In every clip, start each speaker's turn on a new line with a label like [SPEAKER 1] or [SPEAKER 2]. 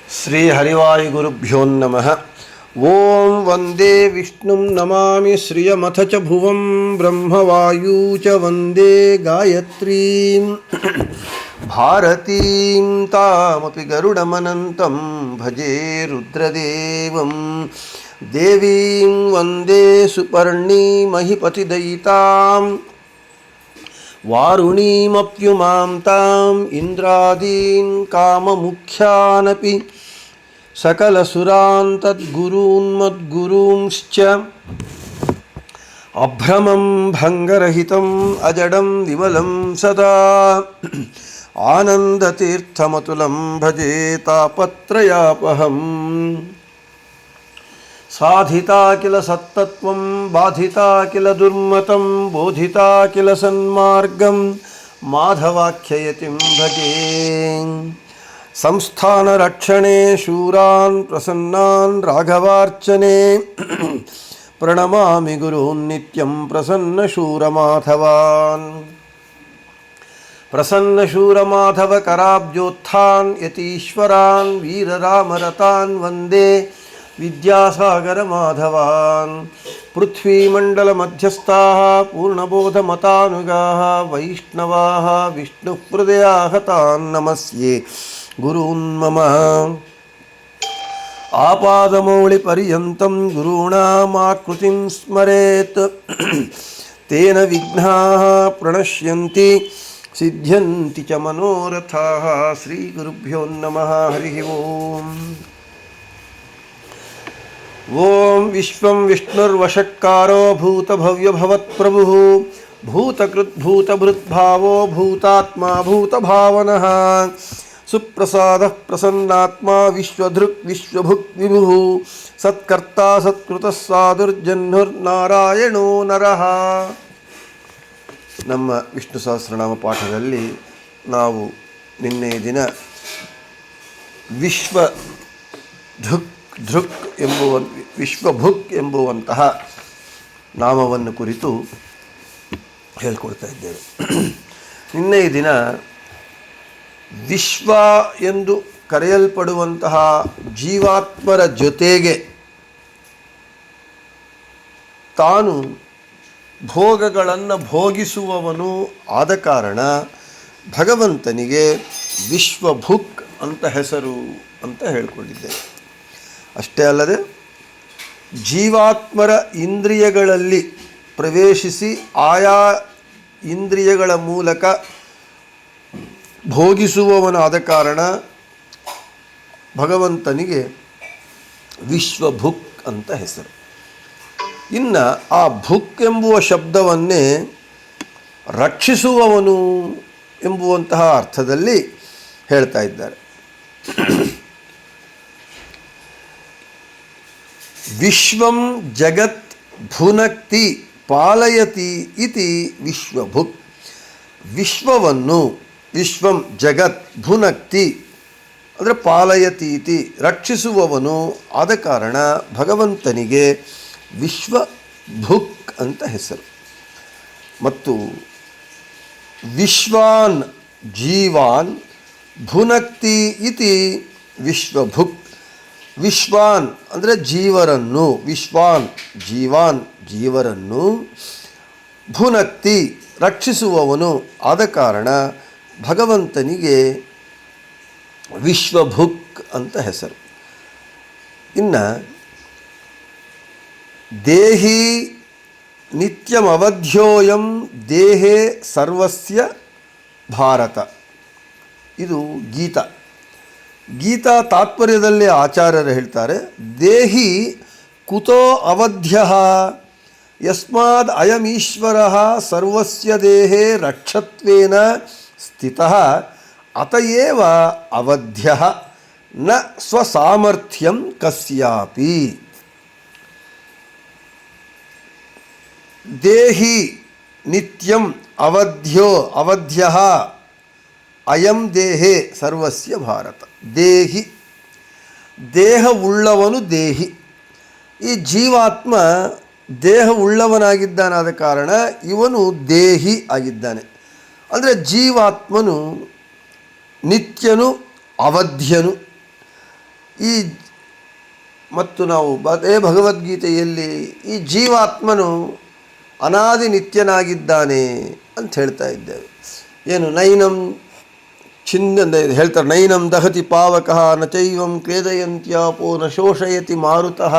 [SPEAKER 1] ಶ್ರೀ ಹರಿವಾಯುಗುರುಭ್ಯೋ ನಮಃ. ಓಂ ವಂದೇ ವಿಷ್ಣುಂ ನಮಾಮಿ ಶ್ರಿಯಮಥ ಚ ಭುವಂ ಬ್ರಹ್ಮವಾಯೂ ಚ ವಂದೇ ಗಾಯತ್ರೀಂ ಭಾರತೀಂ ತಾಮಪಿ ಗರುಡಮನಂತಂ ಭಜೆ ರುದ್ರದೇವಂ ದೇವೀಂ ವಂದೇ ಸುಪರ್ಣೀಮಹಿಪತಿದಯಿತಾಂ ವಾರುಣೀಮಪ್ಯುಮಾಂ ತಾಂ ಇಂದ್ರಾದೀನ್ ಕಾಮಮುಖ್ಯಾನಪಿ ಸಕಲಸುರಾನ್ ತದ್ಗುರೂನ್ ಮದ್ಗುರೂಂಶ್ಚ ಅಭ್ರಮಂ ಭಂಗರಹಿತಂ ಅಜಡಂ ವಿಮಲಂ ಸದಾ ಆನಂದತೀರ್ಥಮತುಲಂ ಭಜೆ ತಾಪತ್ರಯಾಪಹಂ. ಸಾಧಿತಾ ಕಿಲ ಸತ್ತತ್ವಂ ಬಾಧಿತಾ ಕಿಲ ದುರ್ಮತಂ ಬೋಧಿತಾ ಕಿಲ ಸನ್ಮಾರ್ಗಂ ಮಾಧವಾಖ್ಯಯತಿಂ ಭಜೆ. ಸಂಸ್ಥಾನ ರಕ್ಷಣೆ ಶೂರಾನ್ ಪ್ರಸನ್ನಾನ್ ರಾಘವಾರ್ಚನೆ ಪ್ರಣಮಾಮಿ ಗುರೂನ್ ನಿತ್ಯಂ ಪ್ರಸನ್ನ ಶೂರಮಾಧವಾನ್. ಪ್ರಸನ್ನ ಶೂರಮಾಧವ ಕರಾಬ್ಜೋತ್ಥಾನ್ ಯತೀಶ್ವರಾನ್ ವೀರರಾಮರತಾನ್ ವಂದೇ ವಿದ್ಯಾಸಾಗರ ಮಾಧವಾನ್. ಪೃಥ್ವೀಮಂಡಲ ಮಧ್ಯಸ್ಥಾಃ ಪೂರ್ಣಬೋಧಮತಾನುಗಾಃ ವೈಷ್ಣವಾಃ ವಿಷ್ಣುಹೃದಯಾಃ ತಾನ್ ನಮಸ್ಯೆ ಗುರೂನ್ ಮಮ. ಆಪಾದಮೌಳಿ ಪರ್ಯಂತಂ ಗುರುಣಾಮಾಕೃತಿಂ ಸ್ಮರೇತ್ ತೇನ ವಿಘ್ನಾಃ ಪ್ರಣಶ್ಯಂತಿ ಸಿದ್ಧ್ಯಂತಿ ಚ ಮನೋರಥಾಃ. ಶ್ರೀ ಗುರುಭ್ಯೋ ನಮಃ. ಹರಿ ಓಂ. ಓಂ ವಿಶ್ವಂ ವಿಷ್ಣುರ್ವಷಟ್ಕಾರೋ ಭೂತಭವ್ಯಭವತ್ಪ್ರಭುಃ ಭೂತಕೃದ್ಭೂತಭೃದ್ಭಾವೋ ಭೂತಾತ್ಮಾ ಭೂತಭಾವನಃ ಸುಪ್ರಸಾದಃ ಪ್ರಸನ್ನಾತ್ಮಾ ವಿಶ್ವಧೃಕ್ ವಿಶ್ವಭುಕ್ ವಿಭುಃ ಸತ್ಕರ್ತಾ ಸತ್ಕೃತಃ ಸಾಧುರ್ಜಹ್ನುರ್ನಾರಾಯಣೋ ನರಃ. ನಮ್ಮ ವಿಷ್ಣು ಸಹಸ್ರನಾಮ ಪಾಠದಲ್ಲಿ ನಾವು ನಿನ್ನೆಯ ದಿನ ವಿಶ್ವಭುಕ್ ಎಂಬುವಂತಹ ನಾಮವನ್ನು ಕುರಿತು ಹೇಳ್ಕೊಳ್ತಾ ಇದ್ದೇವೆ. ನಿನ್ನೆಯ ದಿನ ವಿಶ್ವ ಎಂದು ಕರೆಯಲ್ಪಡುವಂತಹ ಜೀವಾತ್ಮರ ಜೊತೆಗೆ ತಾನು ಭೋಗಗಳನ್ನು ಭೋಗಿಸುವವನು ಆದ ಕಾರಣ ಭಗವಂತನಿಗೆ ವಿಶ್ವಭುಕ್ ಅಂತ ಹೆಸರು ಅಂತ ಹೇಳಿಕೊಂಡಿದ್ದೇವೆ. ಅಷ್ಟೇ ಅಲ್ಲದೆ ಜೀವಾತ್ಮರ ಇಂದ್ರಿಯಗಳಲ್ಲಿ ಪ್ರವೇಶಿಸಿ ಆಯಾ ಇಂದ್ರಿಯಗಳ ಮೂಲಕ ಭೋಗಿಸುವವನಾದ ಕಾರಣ ಭಗವಂತನಿಗೆ ವಿಶ್ವಭುಕ್ ಅಂತ ಹೆಸರು. ಇನ್ನು ಆ ಭುಕ್ ಎಂಬುವ ಶಬ್ದವನ್ನೇ ರಕ್ಷಿಸುವವನು ಎಂಬುವಂತಹ ಅರ್ಥದಲ್ಲಿ ಹೇಳ್ತಾ ಇದ್ದಾರೆ. ವಿಶ್ವಂ ಜಗತ್ ಭುನಕ್ತಿ ಪಾಲಯತಿ ಇತಿ ವಿಶ್ವಭುಕ್. ವಿಶ್ವವನ್ನು ವಿಶ್ವಂ ಜಗತ್ ಭುನಕ್ತಿ ಅಂದರೆ ಪಾಲಯತಿ ಇತಿ ರಕ್ಷಿಸುವವನು ಆದ ಕಾರಣ ಭಗವಂತನಿಗೆ ವಿಶ್ವಭುಕ್ ಅಂತ ಹೆಸರು. ಮತ್ತು ವಿಶ್ವಾನ್ ಜೀವಾನ್ ಭುನಕ್ತಿ ಇತಿ ವಿಶ್ವಭುಕ್. ವಿಶ್ವಾನ್ ಅಂದರೆ ಜೀವರನ್ನು, ವಿಶ್ವಾನ್ ಜೀವಾನ್ ಜೀವರನ್ನು, ಭುನಕ್ತಿ ರಕ್ಷಿಸುವವನು ಆದ ಕಾರಣ ಭಗವಂತನಿಗೆ ವಿಶ್ವಭುಕ್ ಅಂತ ಹೆಸರು. ಇನ್ನು ದೇಹಿ ನಿತ್ಯಮವಧ್ಯೋಯಂ ದೇಹೇ ಸರ್ವಸ್ಯ ಭಾರತ. ಇದು ಗೀತಾ. ಗೀತಾ ತಾತ್ಪರ್ಯದಲ್ಲಿ ಆಚಾರ್ಯರು ಹೇಳ್ತಾರೆ, ದೇಹಿ ಕುತೋ ಅವಧ್ಯಃ ಯಸ್ಮಾದ್ ಅಯಮೀಶ್ವರಃ ಸರ್ವಸ್ಯ ದೇಹೇ ರಕ್ಷತ್ವೇನ ಸ್ಥಿತಃ ಅತಯೇವ ಅವಧ್ಯಃ ನ ಸ್ವಸಾಮರ್ಥ್ಯಂ ಕಸ್ಯಾಪಿ. ದೇಹಿ ನಿತ್ಯಂ ಅವಧ್ಯಃ ಅಯಂ ದೇಹೇ ಸರ್ವಸ್ಯ ಭಾರತ. ದೇಹಿ ದೇಹವುಳ್ಳವನು ದೇಹಿ. ಈ ಜೀವಾತ್ಮ ದೇಹವುಳ್ಳವನಾಗಿದ್ದಾನಾದ ಕಾರಣ ಇವನು ದೇಹಿ ಆಗಿದ್ದಾನೆ. ಅಂದರೆ ಜೀವಾತ್ಮನು ನಿತ್ಯನು ಅವಧ್ಯನು. ಈ ಮತ್ತು ನಾವು ಅದೇ ಭಗವದ್ಗೀತೆಯಲ್ಲಿ ಈ ಜೀವಾತ್ಮನು ಅನಾದಿ ನಿತ್ಯನಾಗಿದ್ದಾನೆ ಅಂತ ಹೇಳ್ತಾ ಇದ್ದೇವೆ. ಏನು ನೈನಂ ಹೇಳ್ತಾರೆ, ನೈನಂ ದಹತಿ ಪಾವಕಃ ನ ಚೈವಂ ಕ್ಲೇದಯಂತ್ಯಾಪೋ ನ ಶೋಷಯತಿ ಮಾರುತಃ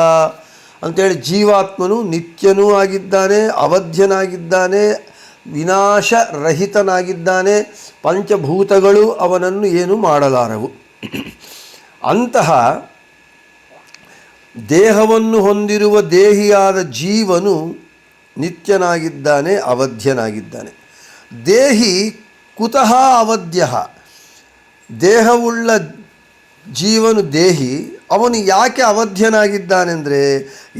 [SPEAKER 1] ಅಂಥೇಳಿ ಜೀವಾತ್ಮನು ನಿತ್ಯನೂ ಆಗಿದ್ದಾನೆ, ಅವಧ್ಯನಾಗಿದ್ದಾನೆ, ವಿನಾಶರಹಿತನಾಗಿದ್ದಾನೆ. ಪಂಚಭೂತಗಳು ಅವನನ್ನು ಏನು ಮಾಡಲಾರವು. ಅಂತಹ ದೇಹವನ್ನು ಹೊಂದಿರುವ ದೇಹಿಯಾದ ಜೀವನು ನಿತ್ಯನಾಗಿದ್ದಾನೆ, ಅವಧ್ಯನಾಗಿದ್ದಾನೆ. ದೇಹಿ ಕುತಃ ಅವಧ್ಯ, ದೇಹವುಳ್ಳ ಜೀವನು ದೇಹಿ, ಅವನು ಯಾಕೆ ಅವಧ್ಯನಾಗಿದ್ದಾನೆಂದರೆ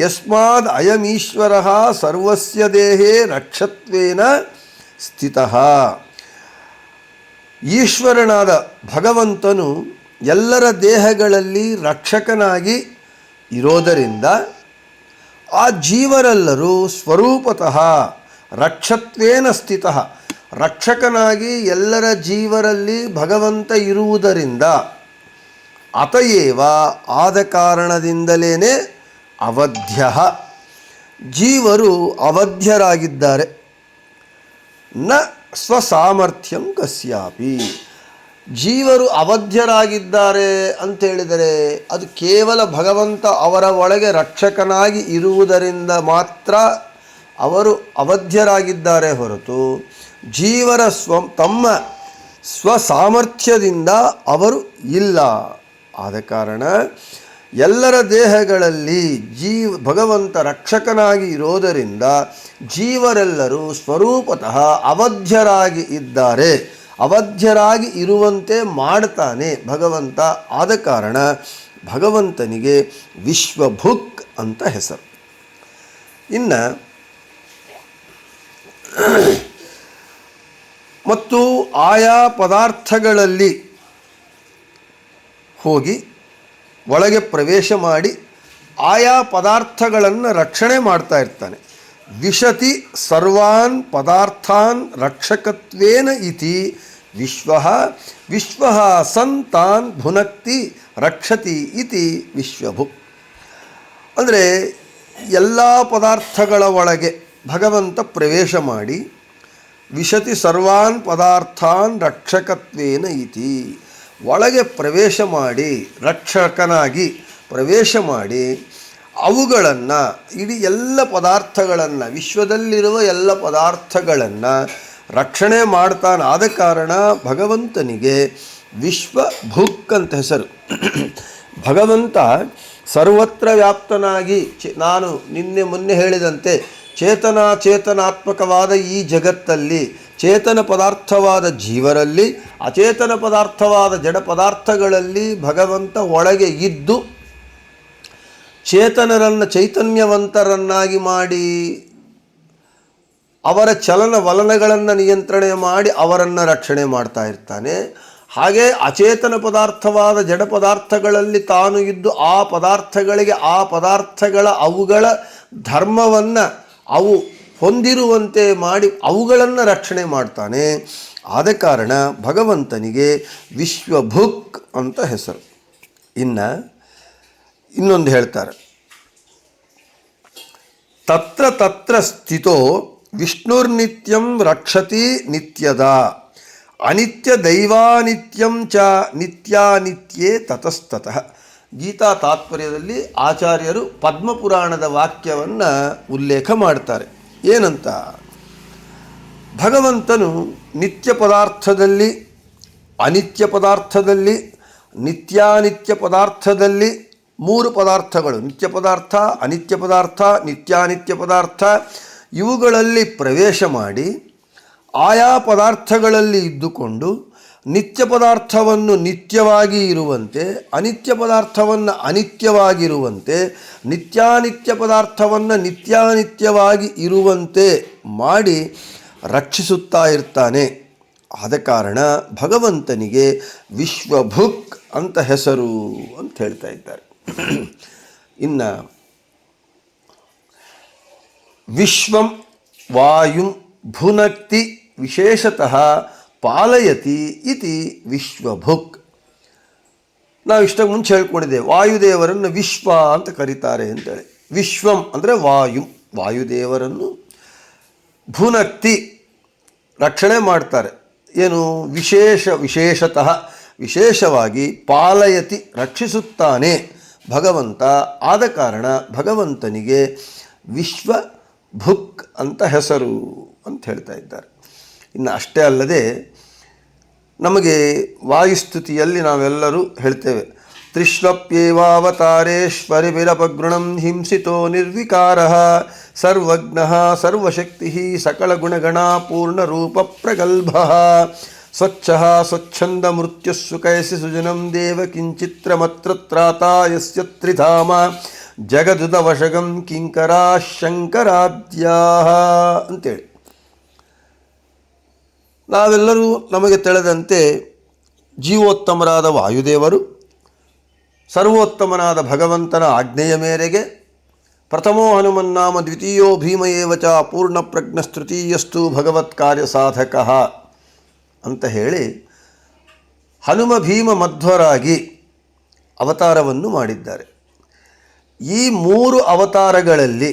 [SPEAKER 1] ಯಸ್ಮಾದ್ ಅಯಮೀಶ್ವರ ಸರ್ವಸ್ಯ ದೇಹೇ ರಕ್ಷತ್ವೇನ ಸ್ಥಿತಃ. ಈಶ್ವರನಾದ ಭಗವಂತನು ಎಲ್ಲರ ದೇಹಗಳಲ್ಲಿ ರಕ್ಷಕನಾಗಿ ಇರೋದರಿಂದ ಆ ಜೀವರೆಲ್ಲರೂ ಸ್ವರೂಪತಃ ರಕ್ಷತ್ವೇನ ಸ್ಥಿತಃ, ರಕ್ಷಕನಾಗಿ ಎಲ್ಲರ ಜೀವರಲ್ಲಿ ಭಗವಂತ ಇರುವುದರಿಂದ ಅತಯೇವ ಆದ ಕಾರಣದಿಂದಲೇ ಅವಧ್ಯ, ಜೀವರು ಅವಧ್ಯರಾಗಿದ್ದಾರೆ. ನ ಸ್ವಸಾಮರ್ಥ್ಯಂ ಕಸ್ಯಾಪಿ, ಜೀವರು ಅವಧ್ಯರಾಗಿದ್ದಾರೆ ಅಂತೇಳಿದರೆ ಅದು ಕೇವಲ ಭಗವಂತ ಅವರ ಒಳಗೆ ರಕ್ಷಕನಾಗಿ ಇರುವುದರಿಂದ ಮಾತ್ರ ಅವರು ಅವಧ್ಯರಾಗಿದ್ದಾರೆ ಹೊರತು ಜೀವರ ತಮ್ಮ ಸ್ವಸಾಮರ್ಥ್ಯದಿಂದ ಅವರು ಇಲ್ಲ. ಆದ ಕಾರಣ ಎಲ್ಲರ ದೇಹಗಳಲ್ಲಿ ಭಗವಂತ ರಕ್ಷಕನಾಗಿ ಇರೋದರಿಂದ ಜೀವರೆಲ್ಲರೂ ಸ್ವರೂಪತಃ ಅವಧ್ಯರಾಗಿ ಇದ್ದಾರೆ, ಅವಧ್ಯರಾಗಿ ಇರುವಂತೆ ಮಾಡ್ತಾನೆ ಭಗವಂತ. ಆದ ಕಾರಣ ಭಗವಂತನಿಗೆ ವಿಶ್ವಭುಕ್ ಅಂತ ಹೆಸರು. ಇನ್ನು ಮತ್ತು ಆಯಾ ಪದಾರ್ಥಗಳಲ್ಲಿ ಹೋಗಿ ಒಳಗೆ ಪ್ರವೇಶ ಮಾಡಿ ಆಯಾ ಪದಾರ್ಥಗಳನ್ನು ರಕ್ಷಣೆ ಮಾಡ್ತಾ ಇರ್ತಾನೆ. ವಿಶತಿ ಸರ್ವಾನ್ ಪದಾರ್ಥಾನ್ ರಕ್ಷಕತ್ವೇನ ಇತಿ ವಿಶ್ವ ಸಂತಾನ್ ಭುನಕ್ತಿ ರಕ್ಷತಿ ಇತಿ ವಿಶ್ವಭುಕ್. ಅಂದರೆ ಎಲ್ಲ ಪದಾರ್ಥಗಳ ಒಳಗೆ ಭಗವಂತ ಪ್ರವೇಶ ಮಾಡಿ ವಿಶತಿ ಸರ್ವಾನ್ ಪದಾರ್ಥಾನ್ ರಕ್ಷಕತ್ವೇನ ಇತಿ, ಒಳಗೆ ಪ್ರವೇಶ ಮಾಡಿ ರಕ್ಷಕನಾಗಿ ಪ್ರವೇಶ ಮಾಡಿ ಅವುಗಳನ್ನು, ಇಡೀ ಎಲ್ಲ ಪದಾರ್ಥಗಳನ್ನು, ವಿಶ್ವದಲ್ಲಿರುವ ಎಲ್ಲ ಪದಾರ್ಥಗಳನ್ನು ರಕ್ಷಣೆ ಮಾಡ್ತಾನೆ. ಆದ ಕಾರಣ ಭಗವಂತನಿಗೆ ವಿಶ್ವಭುಕ್ ಅಂತ ಹೆಸರು. ಭಗವಂತ ಸರ್ವತ್ರ ವ್ಯಾಪ್ತನಾಗಿ, ನಾನು ಮೊನ್ನೆ ಹೇಳಿದಂತೆ ಚೇತನಾತ್ಮಕವಾದ ಈ ಜಗತ್ತಲ್ಲಿ ಚೇತನ ಪದಾರ್ಥವಾದ ಜೀವರಲ್ಲಿ, ಅಚೇತನ ಪದಾರ್ಥವಾದ ಜಡ ಪದಾರ್ಥಗಳಲ್ಲಿ ಭಗವಂತ ಒಳಗೆ ಇದ್ದು ಚೇತನರನ್ನು ಚೈತನ್ಯವಂತರನ್ನಾಗಿ ಮಾಡಿ ಅವರ ಚಲನವಲನಗಳನ್ನು ನಿಯಂತ್ರಣೆ ಮಾಡಿ ಅವರನ್ನು ರಕ್ಷಣೆ ಮಾಡ್ತಾ ಇರ್ತಾನೆ. ಹಾಗೆ ಅಚೇತನ ಪದಾರ್ಥವಾದ ಜಡ ಪದಾರ್ಥಗಳಲ್ಲಿ ತಾನು ಇದ್ದು ಆ ಪದಾರ್ಥಗಳಿಗೆ ಆ ಪದಾರ್ಥಗಳ ಅವುಗಳ ಧರ್ಮವನ್ನು ಅವು ಹೊಂದಿರುವಂತೆ ಮಾಡಿ ಅವುಗಳನ್ನು ರಕ್ಷಣೆ ಮಾಡ್ತಾನೆ. ಆದ ಕಾರಣ ಭಗವಂತನಿಗೆ ವಿಶ್ವಭುಕ್ ಅಂತ ಹೆಸರು. ಇನ್ನೊಂದು ಹೇಳ್ತಾರೆ, ತತ್ರ ತತ್ರ ಸ್ಥಿತೋ ವಿಷ್ಣುರ್ನಿತ್ಯಂ ರಕ್ಷತಿ ನಿತ್ಯದ ಅನಿತ್ಯ ದೈವಾನಿತ್ಯಂ ಚ ನಿತ್ಯಾನಿತ್ಯೇ ತತಸ್ತತಃ. ಗೀತಾ ತಾತ್ಪರ್ಯದಲ್ಲಿ ಆಚಾರ್ಯರು ಪದ್ಮಪುರಾಣದ ವಾಕ್ಯವನ್ನು ಉಲ್ಲೇಖ ಮಾಡ್ತಾರೆ. ಏನಂತ, ಭಗವಂತನು ನಿತ್ಯ ಪದಾರ್ಥದಲ್ಲಿ, ಅನಿತ್ಯ ಪದಾರ್ಥದಲ್ಲಿ, ನಿತ್ಯಾನಿತ್ಯ ಪದಾರ್ಥದಲ್ಲಿ, ಮೂರು ಪದಾರ್ಥಗಳು ನಿತ್ಯ ಪದಾರ್ಥ, ಅನಿತ್ಯ ಪದಾರ್ಥ, ನಿತ್ಯಾನಿತ್ಯ ಪದಾರ್ಥ, ಇವುಗಳಲ್ಲಿ ಪ್ರವೇಶ ಮಾಡಿ ಆಯಾ ಪದಾರ್ಥಗಳಲ್ಲಿ ಇದ್ದುಕೊಂಡು ನಿತ್ಯ ಪದಾರ್ಥವನ್ನು ನಿತ್ಯವಾಗಿ ಇರುವಂತೆ, ಅನಿತ್ಯ ಪದಾರ್ಥವನ್ನು ಅನಿತ್ಯವಾಗಿರುವಂತೆ, ನಿತ್ಯಾನಿತ್ಯ ಪದಾರ್ಥವನ್ನು ನಿತ್ಯಾನಿತ್ಯವಾಗಿ ಇರುವಂತೆ ಮಾಡಿ ರಕ್ಷಿಸುತ್ತಾ ಇರ್ತಾನೆ. ಆದ ಕಾರಣ ಭಗವಂತನಿಗೆ ವಿಶ್ವಭುಕ್ ಅಂತ ಹೆಸರು ಅಂತ ಹೇಳ್ತಾ ಇದ್ದಾರೆ. ಇನ್ನು ವಿಶ್ವಂ ವಾಯುಂ ಭುನಕ್ತಿ ವಿಶೇಷತಃ ಪಾಲಯತಿ ಇತಿ ವಿಶ್ವಭುಕ್. ನಾವು ಇಷ್ಟಕ್ಕೆ ಮುಂಚೆ ಹೇಳ್ಕೊಂಡಿದ್ದೇವೆ, ವಾಯುದೇವರನ್ನು ವಿಶ್ವ ಅಂತ ಕರೀತಾರೆ ಅಂತೇಳಿ. ವಿಶ್ವಂ ಅಂದರೆ ವಾಯುದೇವರನ್ನು ಭುನಕ್ತಿ ರಕ್ಷಣೆ ಮಾಡ್ತಾರೆ. ಏನು ವಿಶೇಷತಃ ವಿಶೇಷವಾಗಿ ಪಾಲಯತಿ ರಕ್ಷಿಸುತ್ತಾನೆ ಭಗವಂತ. ಆದ ಕಾರಣ ಭಗವಂತನಿಗೆ ವಿಶ್ವಭುಕ್ ಅಂತ ಹೆಸರು ಅಂತ ಹೇಳ್ತಾ ಇದ್ದಾರೆ. ಇನ್ನು ಅಷ್ಟೇ ಅಲ್ಲದೆ ನಮಗೆ ವಾಯುಸ್ತುತಿಯಲ್ಲಿ ನಾವೆಲ್ಲರೂ ಹೇಳ್ತೇವೆ, ತ್ರಿಶ್ವಪ್ಯೇವಾವತಾರೇಶ್ವರಿ ವಿರಪಗೃಣಂ ಹಿಂಸಿತೋ ನಿರ್ವಿಕಾರಃ ಸರ್ವಜ್ಞಃ ಸರ್ವಶಕ್ತಿ ಸಕಲಗುಣಗಣ ಪೂರ್ಣರೂಪ ಪ್ರಗಲ್ಭಃ ಸ್ವಚ್ಛಃ ಸ್ವಚ್ಛಂದ ಮೃತ್ಯುಸ್ಸುಕಯಸಿ ಸುಜನಂ ದೇವ ಕಿಂಚಿತ್ರಮತ್ರ ತ್ರಾತಾ ಯಸ್ಯ ತ್ರಿಧಾಮ ಜಗದುದವಶಗಂ ಕಿಂಕರಾ ಶಂಕರಾದ್ಯಾಃ ಅಂತೇಳಿ. ನಾವೆಲ್ಲರೂ ನಮಗೆ ತಿಳಿದಂತೆ ಜೀವೋತ್ತಮರಾದ ವಾಯುದೇವರು ಸರ್ವೋತ್ತಮನಾದ ಭಗವಂತನ ಆಜ್ಞೆಯ ಮೇರೆಗೆ ಪ್ರಥಮೋ ಹನುಮನ್ನಾಮ ದ್ವಿತೀಯೋ ಭೀಮ ಏವ ಚ ಪೂರ್ಣಪ್ರಜ್ಞಸ್ತೃತೀಯಸ್ತು ಭಗವತ್ ಕಾರ್ಯ ಸಾಧಕಃ ಅಂತ ಹೇಳಿ ಹನುಮ ಭೀಮ ಮಧ್ವರಾಗಿ ಅವತಾರವನ್ನು ಮಾಡಿದ್ದಾರೆ. ಈ 3 ಅವತಾರಗಳಲ್ಲಿ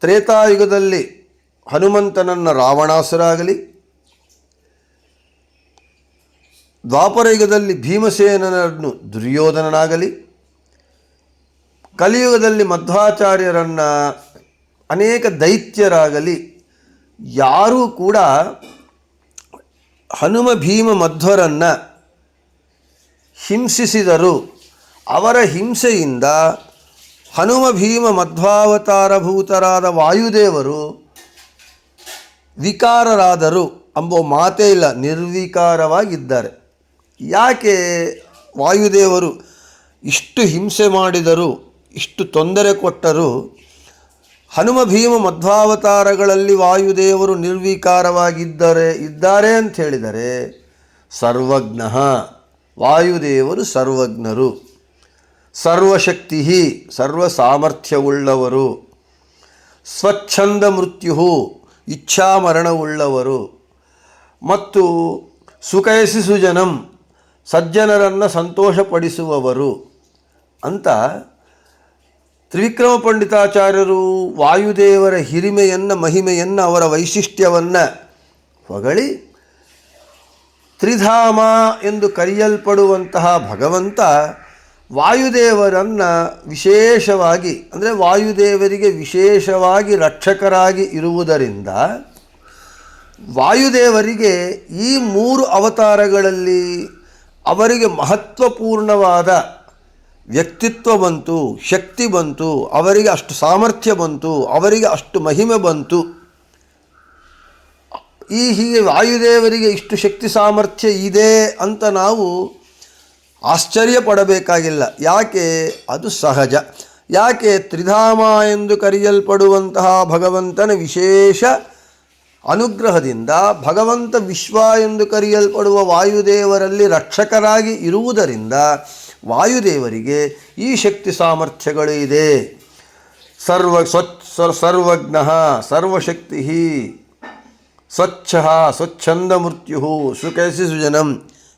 [SPEAKER 1] ತ್ರೇತಾಯುಗದಲ್ಲಿ ಹನುಮಂತನನ್ನು ರಾವಣಾಸುರ ಆಗಲಿ, ದ್ವಾಪರಯುಗದಲ್ಲಿ ಭೀಮಸೇನನನ್ನು ದುರ್ಯೋಧನನಾಗಲಿ, ಕಲಿಯುಗದಲ್ಲಿ ಮಧ್ವಾಚಾರ್ಯರನ್ನು ಅನೇಕ ದೈತ್ಯರಾಗಲಿ ಯಾರೂ ಕೂಡ ಹನುಮ ಭೀಮ ಮಧ್ವರನ್ನು ಹಿಂಸಿಸಿದರು. ಅವರ ಹಿಂಸೆಯಿಂದ ಹನುಮ ಭೀಮ ಮಧ್ವಾವತಾರಭೂತರಾದ ವಾಯುದೇವರು ವಿಕಾರರಾದರು ಎಂಬ ಮಾತೇ ಇಲ್ಲ, ನಿರ್ವಿಕಾರವಾಗಿದ್ದಾರೆ. ಯಾಕೆ ವಾಯುದೇವರು ಇಷ್ಟು ಹಿಂಸೆ ಮಾಡಿದರು, ಇಷ್ಟು ತೊಂದರೆ ಕೊಟ್ಟರು? ಹನುಮ ಭೀಮ ಮಧ್ವಾವತಾರಗಳಲ್ಲಿ ವಾಯುದೇವರು ಇದ್ದಾರೆ ಅಂತ ಹೇಳಿದರೆ, ಸರ್ವಜ್ಞ ವಾಯುದೇವರು ಸರ್ವಜ್ಞರು, ಸರ್ವಶಕ್ತಿ ಸರ್ವ ಸಾಮರ್ಥ್ಯವುಳ್ಳವರು, ಸ್ವಚ್ಛಂದ ಮೃತ್ಯು ಇಚ್ಛಾಮರಣವುಳ್ಳವರು, ಮತ್ತು ಸುಖಯಸಿ ಸುಜನಂ ಸಜ್ಜನರನ್ನು ಸಂತೋಷಪಡಿಸುವವರು ಅಂತ ತ್ರಿವಿಕ್ರಮ ಪಂಡಿತಾಚಾರ್ಯರು ವಾಯುದೇವರ ಹಿರಿಮೆಯನ್ನು, ಮಹಿಮೆಯನ್ನು, ಅವರ ವೈಶಿಷ್ಟ್ಯವನ್ನು ಹೊಗಳಿ ತ್ರಿಧಾಮ ಎಂದು ಕರೆಯಲ್ಪಡುವಂತಹ ಭಗವಂತ ವಾಯುದೇವರನ್ನು ವಿಶೇಷವಾಗಿ, ಅಂದರೆ ವಾಯುದೇವರಿಗೆ ವಿಶೇಷವಾಗಿ ರಕ್ಷಕರಾಗಿ ಇರುವುದರಿಂದ ವಾಯುದೇವರಿಗೆ ಈ 3 ಅವತಾರಗಳಲ್ಲಿ ಅವರಿಗೆ ಮಹತ್ವಪೂರ್ಣವಾದ ವ್ಯಕ್ತಿತ್ವ ಬಂತು, ಶಕ್ತಿ ಬಂತು, ಅವರಿಗೆ ಅಷ್ಟು ಸಾಮರ್ಥ್ಯ ಬಂತು, ಅವರಿಗೆ ಅಷ್ಟು ಮಹಿಮೆ ಬಂತು. ಹೀಗೆ ವಾಯುದೇವರಿಗೆ ಇಷ್ಟು ಶಕ್ತಿ ಸಾಮರ್ಥ್ಯ ಇದೆ ಅಂತ ನಾವು ಆಶ್ಚರ್ಯ ಪಡಬೇಕಾಗಿಲ್ಲ. ಯಾಕೆ? ಅದು ಸಹಜ. ಯಾಕೆ? ತ್ರಿಧಾಮ ಎಂದು ಕರೆಯಲ್ಪಡುವಂತಹ ಭಗವಂತನ ವಿಶೇಷ ಅನುಗ್ರಹದಿಂದ ಭಗವಂತ ವಿಶ್ವ ಎಂದು ಕರೆಯಲ್ಪಡುವ ವಾಯುದೇವರಲ್ಲಿ ರಕ್ಷಕರಾಗಿ ಇರುವುದರಿಂದ ವಾಯುದೇವರಿಗೆ ಈ ಶಕ್ತಿ ಸಾಮರ್ಥ್ಯಗಳು ಇದೆ. ಸರ್ವಜ್ಞ ಸರ್ವಶಕ್ತಿ ಸ್ವಚ್ಛ ಸ್ವಚ್ಛಂದ ಮೃತ್ಯು ಸುಖಯಸಿ ಸುಜನಂ,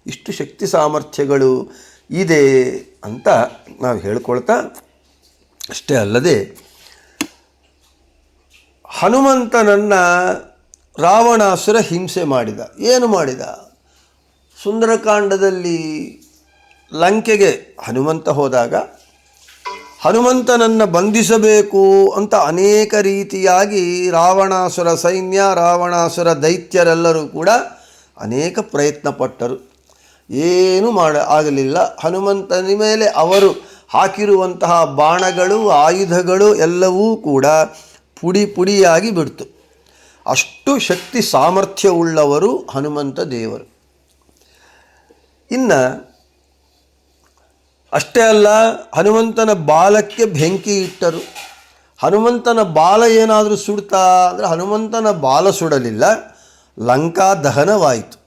[SPEAKER 1] ಇಷ್ಟು ಶಕ್ತಿ ಸಾಮರ್ಥ್ಯಗಳು ಇದೆ ಅಂತ ನಾವು ಹೇಳ್ಕೊಳ್ತಾ, ಅಷ್ಟೇ ಅಲ್ಲದೆ ಹನುಮಂತನನ್ನು ರಾವಣಾಸುರ ಹಿಂಸೆ ಮಾಡಿದ. ಏನು ಮಾಡಿದ? ಸುಂದರಕಾಂಡದಲ್ಲಿ ಲಂಕೆಗೆ ಹನುಮಂತ ಹೋದಾಗ ಹನುಮಂತನನ್ನು ಬಂಧಿಸಬೇಕು ಅಂತ ಅನೇಕ ರೀತಿಯಾಗಿ ರಾವಣಾಸುರ ಸೈನ್ಯ, ರಾವಣಾಸುರ ದೈತ್ಯರೆಲ್ಲರೂ ಕೂಡ ಅನೇಕ ಪ್ರಯತ್ನ ಪಟ್ಟರು. ಏನೂ ಆಗಲಿಲ್ಲ. ಹನುಮಂತನ ಮೇಲೆ ಅವರು ಹಾಕಿರುವಂತಹ ಬಾಣಗಳು, ಆಯುಧಗಳು ಎಲ್ಲವೂ ಕೂಡ ಪುಡಿ ಪುಡಿಯಾಗಿ ಬಿಡ್ತು. ಅಷ್ಟು ಶಕ್ತಿ ಸಾಮರ್ಥ್ಯವುಳ್ಳವರು ಹನುಮಂತ ದೇವರು. ಇನ್ನು ಅಷ್ಟೇ ಅಲ್ಲ, ಹನುಮಂತನ ಬಾಲಕ್ಕೆ ಬೆಂಕಿ ಇಟ್ಟರು. ಹನುಮಂತನ ಬಾಲ ಏನಾದರೂ ಸುಡ್ತಾ ಅಂದರೆ ಹನುಮಂತನ ಬಾಲ ಸುಡಲಿಲ್ಲ, ಲಂಕಾ ದಹನವಾಯಿತು.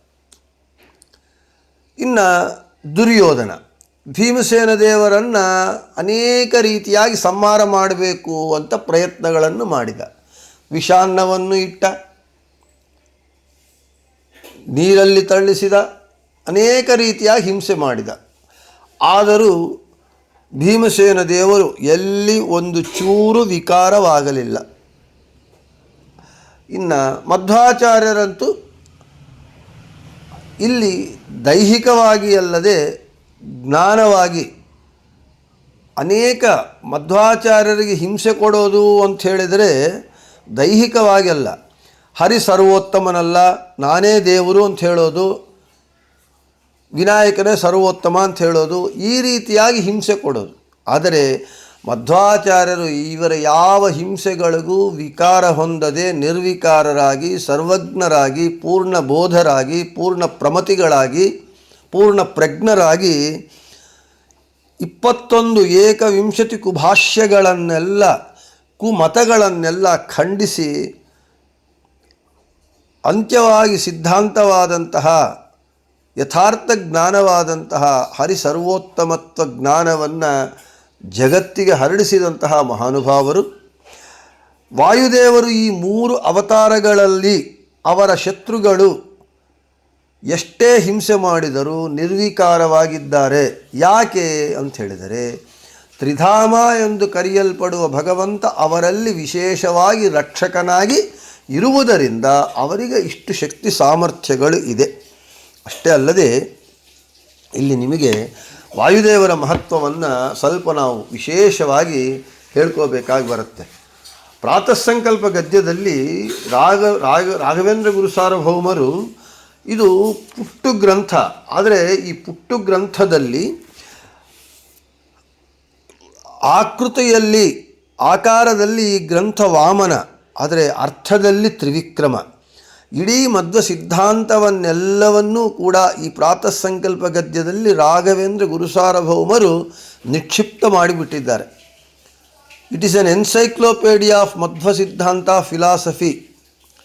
[SPEAKER 1] ಇನ್ನು ದುರ್ಯೋಧನ ಭೀಮಸೇನ ದೇವರನ್ನು ಅನೇಕ ರೀತಿಯಾಗಿ ಸಂಹಾರ ಮಾಡಬೇಕು ಅಂತ ಪ್ರಯತ್ನಗಳನ್ನು ಮಾಡಿದ. ವಿಷಾನ್ನವನ್ನು ಇಟ್ಟ, ನೀರಲ್ಲಿ ತಳ್ಳಿಸಿದ, ಅನೇಕ ರೀತಿಯಾಗಿ ಹಿಂಸೆ ಮಾಡಿದ. ಆದರೂ ಭೀಮಸೇನ ದೇವರು ಎಲ್ಲಿ ಒಂದು ಚೂರು ವಿಕಾರವಾಗಲಿಲ್ಲ. ಇನ್ನು ಮಧ್ವಾಚಾರ್ಯರಂತೂ ಇಲ್ಲಿ ದೈಹಿಕವಾಗಿ ಅಲ್ಲದೆ ಜ್ಞಾನವಾಗಿ ಅನೇಕ ಮಧ್ವಾಚಾರ್ಯರಿಗೆ ಹಿಂಸೆ ಕೊಡೋದು ಅಂತ ಹೇಳಿದರೆ ದೈಹಿಕವಾಗಿ ಅಲ್ಲ, ಹರಿ ಸರ್ವೋತ್ತಮನಲ್ಲ ನಾನೇ ದೇವರು ಅಂತ ಹೇಳೋದು, ವಿನಾಯಕನೇ ಸರ್ವೋತ್ತಮ ಅಂತ ಹೇಳೋದು, ಈ ರೀತಿಯಾಗಿ ಹಿಂಸೆ ಕೊಡೋದು. ಆದರೆ ಮಧ್ವಾಚಾರ್ಯರು ಇವರ ಯಾವ ಹಿಂಸೆಗಳಿಗೂ ವಿಕಾರ ಹೊಂದದೆ ನಿರ್ವಿಕಾರರಾಗಿ ಸರ್ವಜ್ಞರಾಗಿ ಪೂರ್ಣ ಬೋಧರಾಗಿ ಪೂರ್ಣ ಪ್ರಮತಿಗಳಾಗಿ ಪೂರ್ಣ ಪ್ರಜ್ಞರಾಗಿ 21 ಏಕವಿಂಶತಿ ಕುಭಾಷ್ಯಗಳನ್ನೆಲ್ಲ ಕುಮತಗಳನ್ನೆಲ್ಲ ಖಂಡಿಸಿ ಅಂತ್ಯವಾಗಿ ಸಿದ್ಧಾಂತವಾದಂತಹ ಯಥಾರ್ಥ ಜ್ಞಾನವಾದಂತಹ ಹರಿ ಸರ್ವೋತ್ತಮತ್ವ ಜ್ಞಾನವನ್ನು ಜಗತ್ತಿಗೆ ಹರಡಿಸಿದಂತಹ ಮಹಾನುಭಾವರು. ವಾಯುದೇವರು ಈ 3 ಅವತಾರಗಳಲ್ಲಿ ಅವರ ಶತ್ರುಗಳು ಎಷ್ಟೇ ಹಿಂಸೆ ಮಾಡಿದರೂ ನಿರ್ವಿಕಾರವಾಗಿದ್ದಾರೆ. ಯಾಕೆ ಅಂತ ಹೇಳಿದರೆ ತ್ರಿಧಾಮ ಎಂದು ಕರೆಯಲ್ಪಡುವ ಭಗವಂತ ಅವರಲ್ಲಿ ವಿಶೇಷವಾಗಿ ರಕ್ಷಕನಾಗಿ ಇರುವುದರಿಂದ ಅವರಿಗೆ ಇಷ್ಟು ಶಕ್ತಿ ಸಾಮರ್ಥ್ಯಗಳು ಇದೆ. ಅಷ್ಟೇ ಅಲ್ಲದೆ ಇಲ್ಲಿ ನಿಮಗೆ ವಾಯುದೇವರ ಮಹತ್ವವನ್ನು ಸ್ವಲ್ಪ ನಾವು ವಿಶೇಷವಾಗಿ ಹೇಳ್ಕೋಬೇಕಾಗಿ ಬರುತ್ತೆ. ಪ್ರಾತಃಸಂಕಲ್ಪ ಗದ್ಯದಲ್ಲಿ ರಾಘವೇಂದ್ರ ಗುರು ಸಾರ್ವಭೌಮರು ಇದು ಪುಟ್ಟು ಗ್ರಂಥ, ಆದರೆ ಈ ಪುಟ್ಟು ಗ್ರಂಥದಲ್ಲಿ ಆಕೃತಿಯಲ್ಲಿ ಆಕಾರದಲ್ಲಿ ಈ ಗ್ರಂಥ ವಾಮನ, ಆದರೆ ಅರ್ಥದಲ್ಲಿ ತ್ರಿವಿಕ್ರಮ. ಇಡೀ ಮಧ್ವ ಸಿದ್ಧಾಂತವನ್ನೆಲ್ಲವನ್ನೂ ಕೂಡ ಈ ಪ್ರಾತಃಸಂಕಲ್ಪ ಗದ್ಯದಲ್ಲಿ ರಾಘವೇಂದ್ರ ಗುರುಸಾರ್ವಭೌಮರು ನಿಕ್ಷಿಪ್ತ ಮಾಡಿಬಿಟ್ಟಿದ್ದಾರೆ. It is N encyclopaedia of Madhva ಸಿದ್ಧಾಂತ ಫಿಲಾಸಫಿ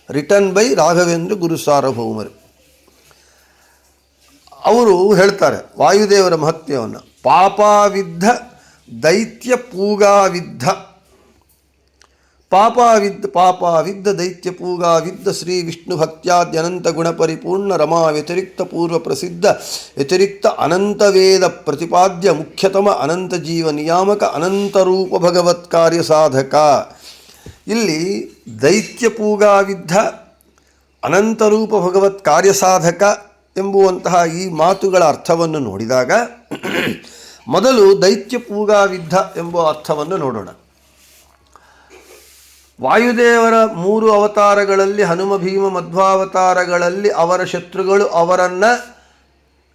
[SPEAKER 1] ರಿಟನ್ ಬೈ ರಾಘವೇಂದ್ರ ಗುರುಸಾರ್ವಭೌಮರು. ಅವರು ಹೇಳ್ತಾರೆ ವಾಯುದೇವರ ಮಹತ್ವವನ್ನು. ಪಾಪಾವಿದ್ಧ ದೈತ್ಯ ಪೂಗಾವಿದ್ಧ, ಪಾಪಾವಿದ್ದ ದೈತ್ಯ ಪೂಗಾವಿದ್ದ ಶ್ರೀ ವಿಷ್ಣು ಭಕ್ತ್ಯಾದ್ಯನಂತ ಗುಣಪರಿಪೂರ್ಣ ರಮಾ ವ್ಯತಿರಿಕ್ತ ಪೂರ್ವ ಪ್ರಸಿದ್ಧ ವ್ಯತಿರಿಕ್ತ ಅನಂತ ವೇದ ಪ್ರತಿಪಾದ್ಯ ಮುಖ್ಯತಮ ಅನಂತ ಜೀವ ನಿಯಾಮಕ ಅನಂತರೂಪ ಭಗವತ್ ಕಾರ್ಯ ಸಾಧಕ. ಇಲ್ಲಿ ದೈತ್ಯ ಪೂಗಾವಿದ್ಧ ಅನಂತರೂಪ ಭಗವತ್ ಕಾರ್ಯ ಸಾಧಕ ಎಂಬುವಂತಹ ಈ ಮಾತುಗಳ ಅರ್ಥವನ್ನು ನೋಡಿದಾಗ ಮೊದಲು ದೈತ್ಯ ಪೂಗಾವಿದ್ಧ ಎಂಬ ಅರ್ಥವನ್ನು ನೋಡೋಣ. ವಾಯುದೇವರ 3 ಅವತಾರಗಳಲ್ಲಿ ಹನುಮ ಭೀಮ ಮಧ್ವಾವತಾರಗಳಲ್ಲಿ ಅವರ ಶತ್ರುಗಳು ಅವರನ್ನು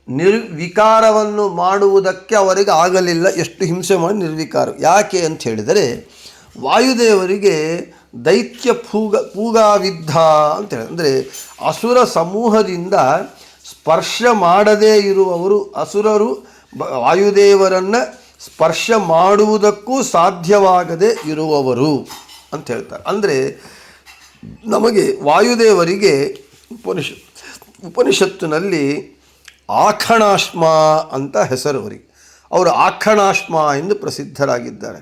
[SPEAKER 1] ನಿರ್ವಿಕಾರವನ್ನು ಮಾಡುವುದಕ್ಕೆ ಅವರಿಗೆ ಆಗಲಿಲ್ಲ. ಎಷ್ಟು ಹಿಂಸೆ ಮಾಡಿ ನಿರ್ವಿಕಾರ. ಯಾಕೆ ಅಂತ ಹೇಳಿದರೆ ವಾಯುದೇವರಿಗೆ ದೈತ್ಯ ಪೂಗಾವಿದ್ಧ ಅಂತ ಹೇಳಿ, ಅಂದರೆ ಅಸುರ ಸಮೂಹದಿಂದ ಸ್ಪರ್ಶ ಮಾಡದೇ ಇರುವವರು, ಅಸುರರು ವಾಯುದೇವರನ್ನು ಸ್ಪರ್ಶ ಮಾಡುವುದಕ್ಕೂ ಸಾಧ್ಯವಾಗದೇ ಇರುವವರು ಅಂತ ಹೇಳ್ತಾರೆ. ಅಂದರೆ ನಮಗೆ ವಾಯುದೇವರಿಗೆ ಉಪನಿಷತ್ತಿನಲ್ಲಿ ಆಖಣಾಶ್ಮ ಅಂತ ಹೆಸರು ಅವರಿಗೆ. ಅವರು ಆಖಣಾಶ್ಮ ಎಂದು ಪ್ರಸಿದ್ಧರಾಗಿದ್ದಾರೆ.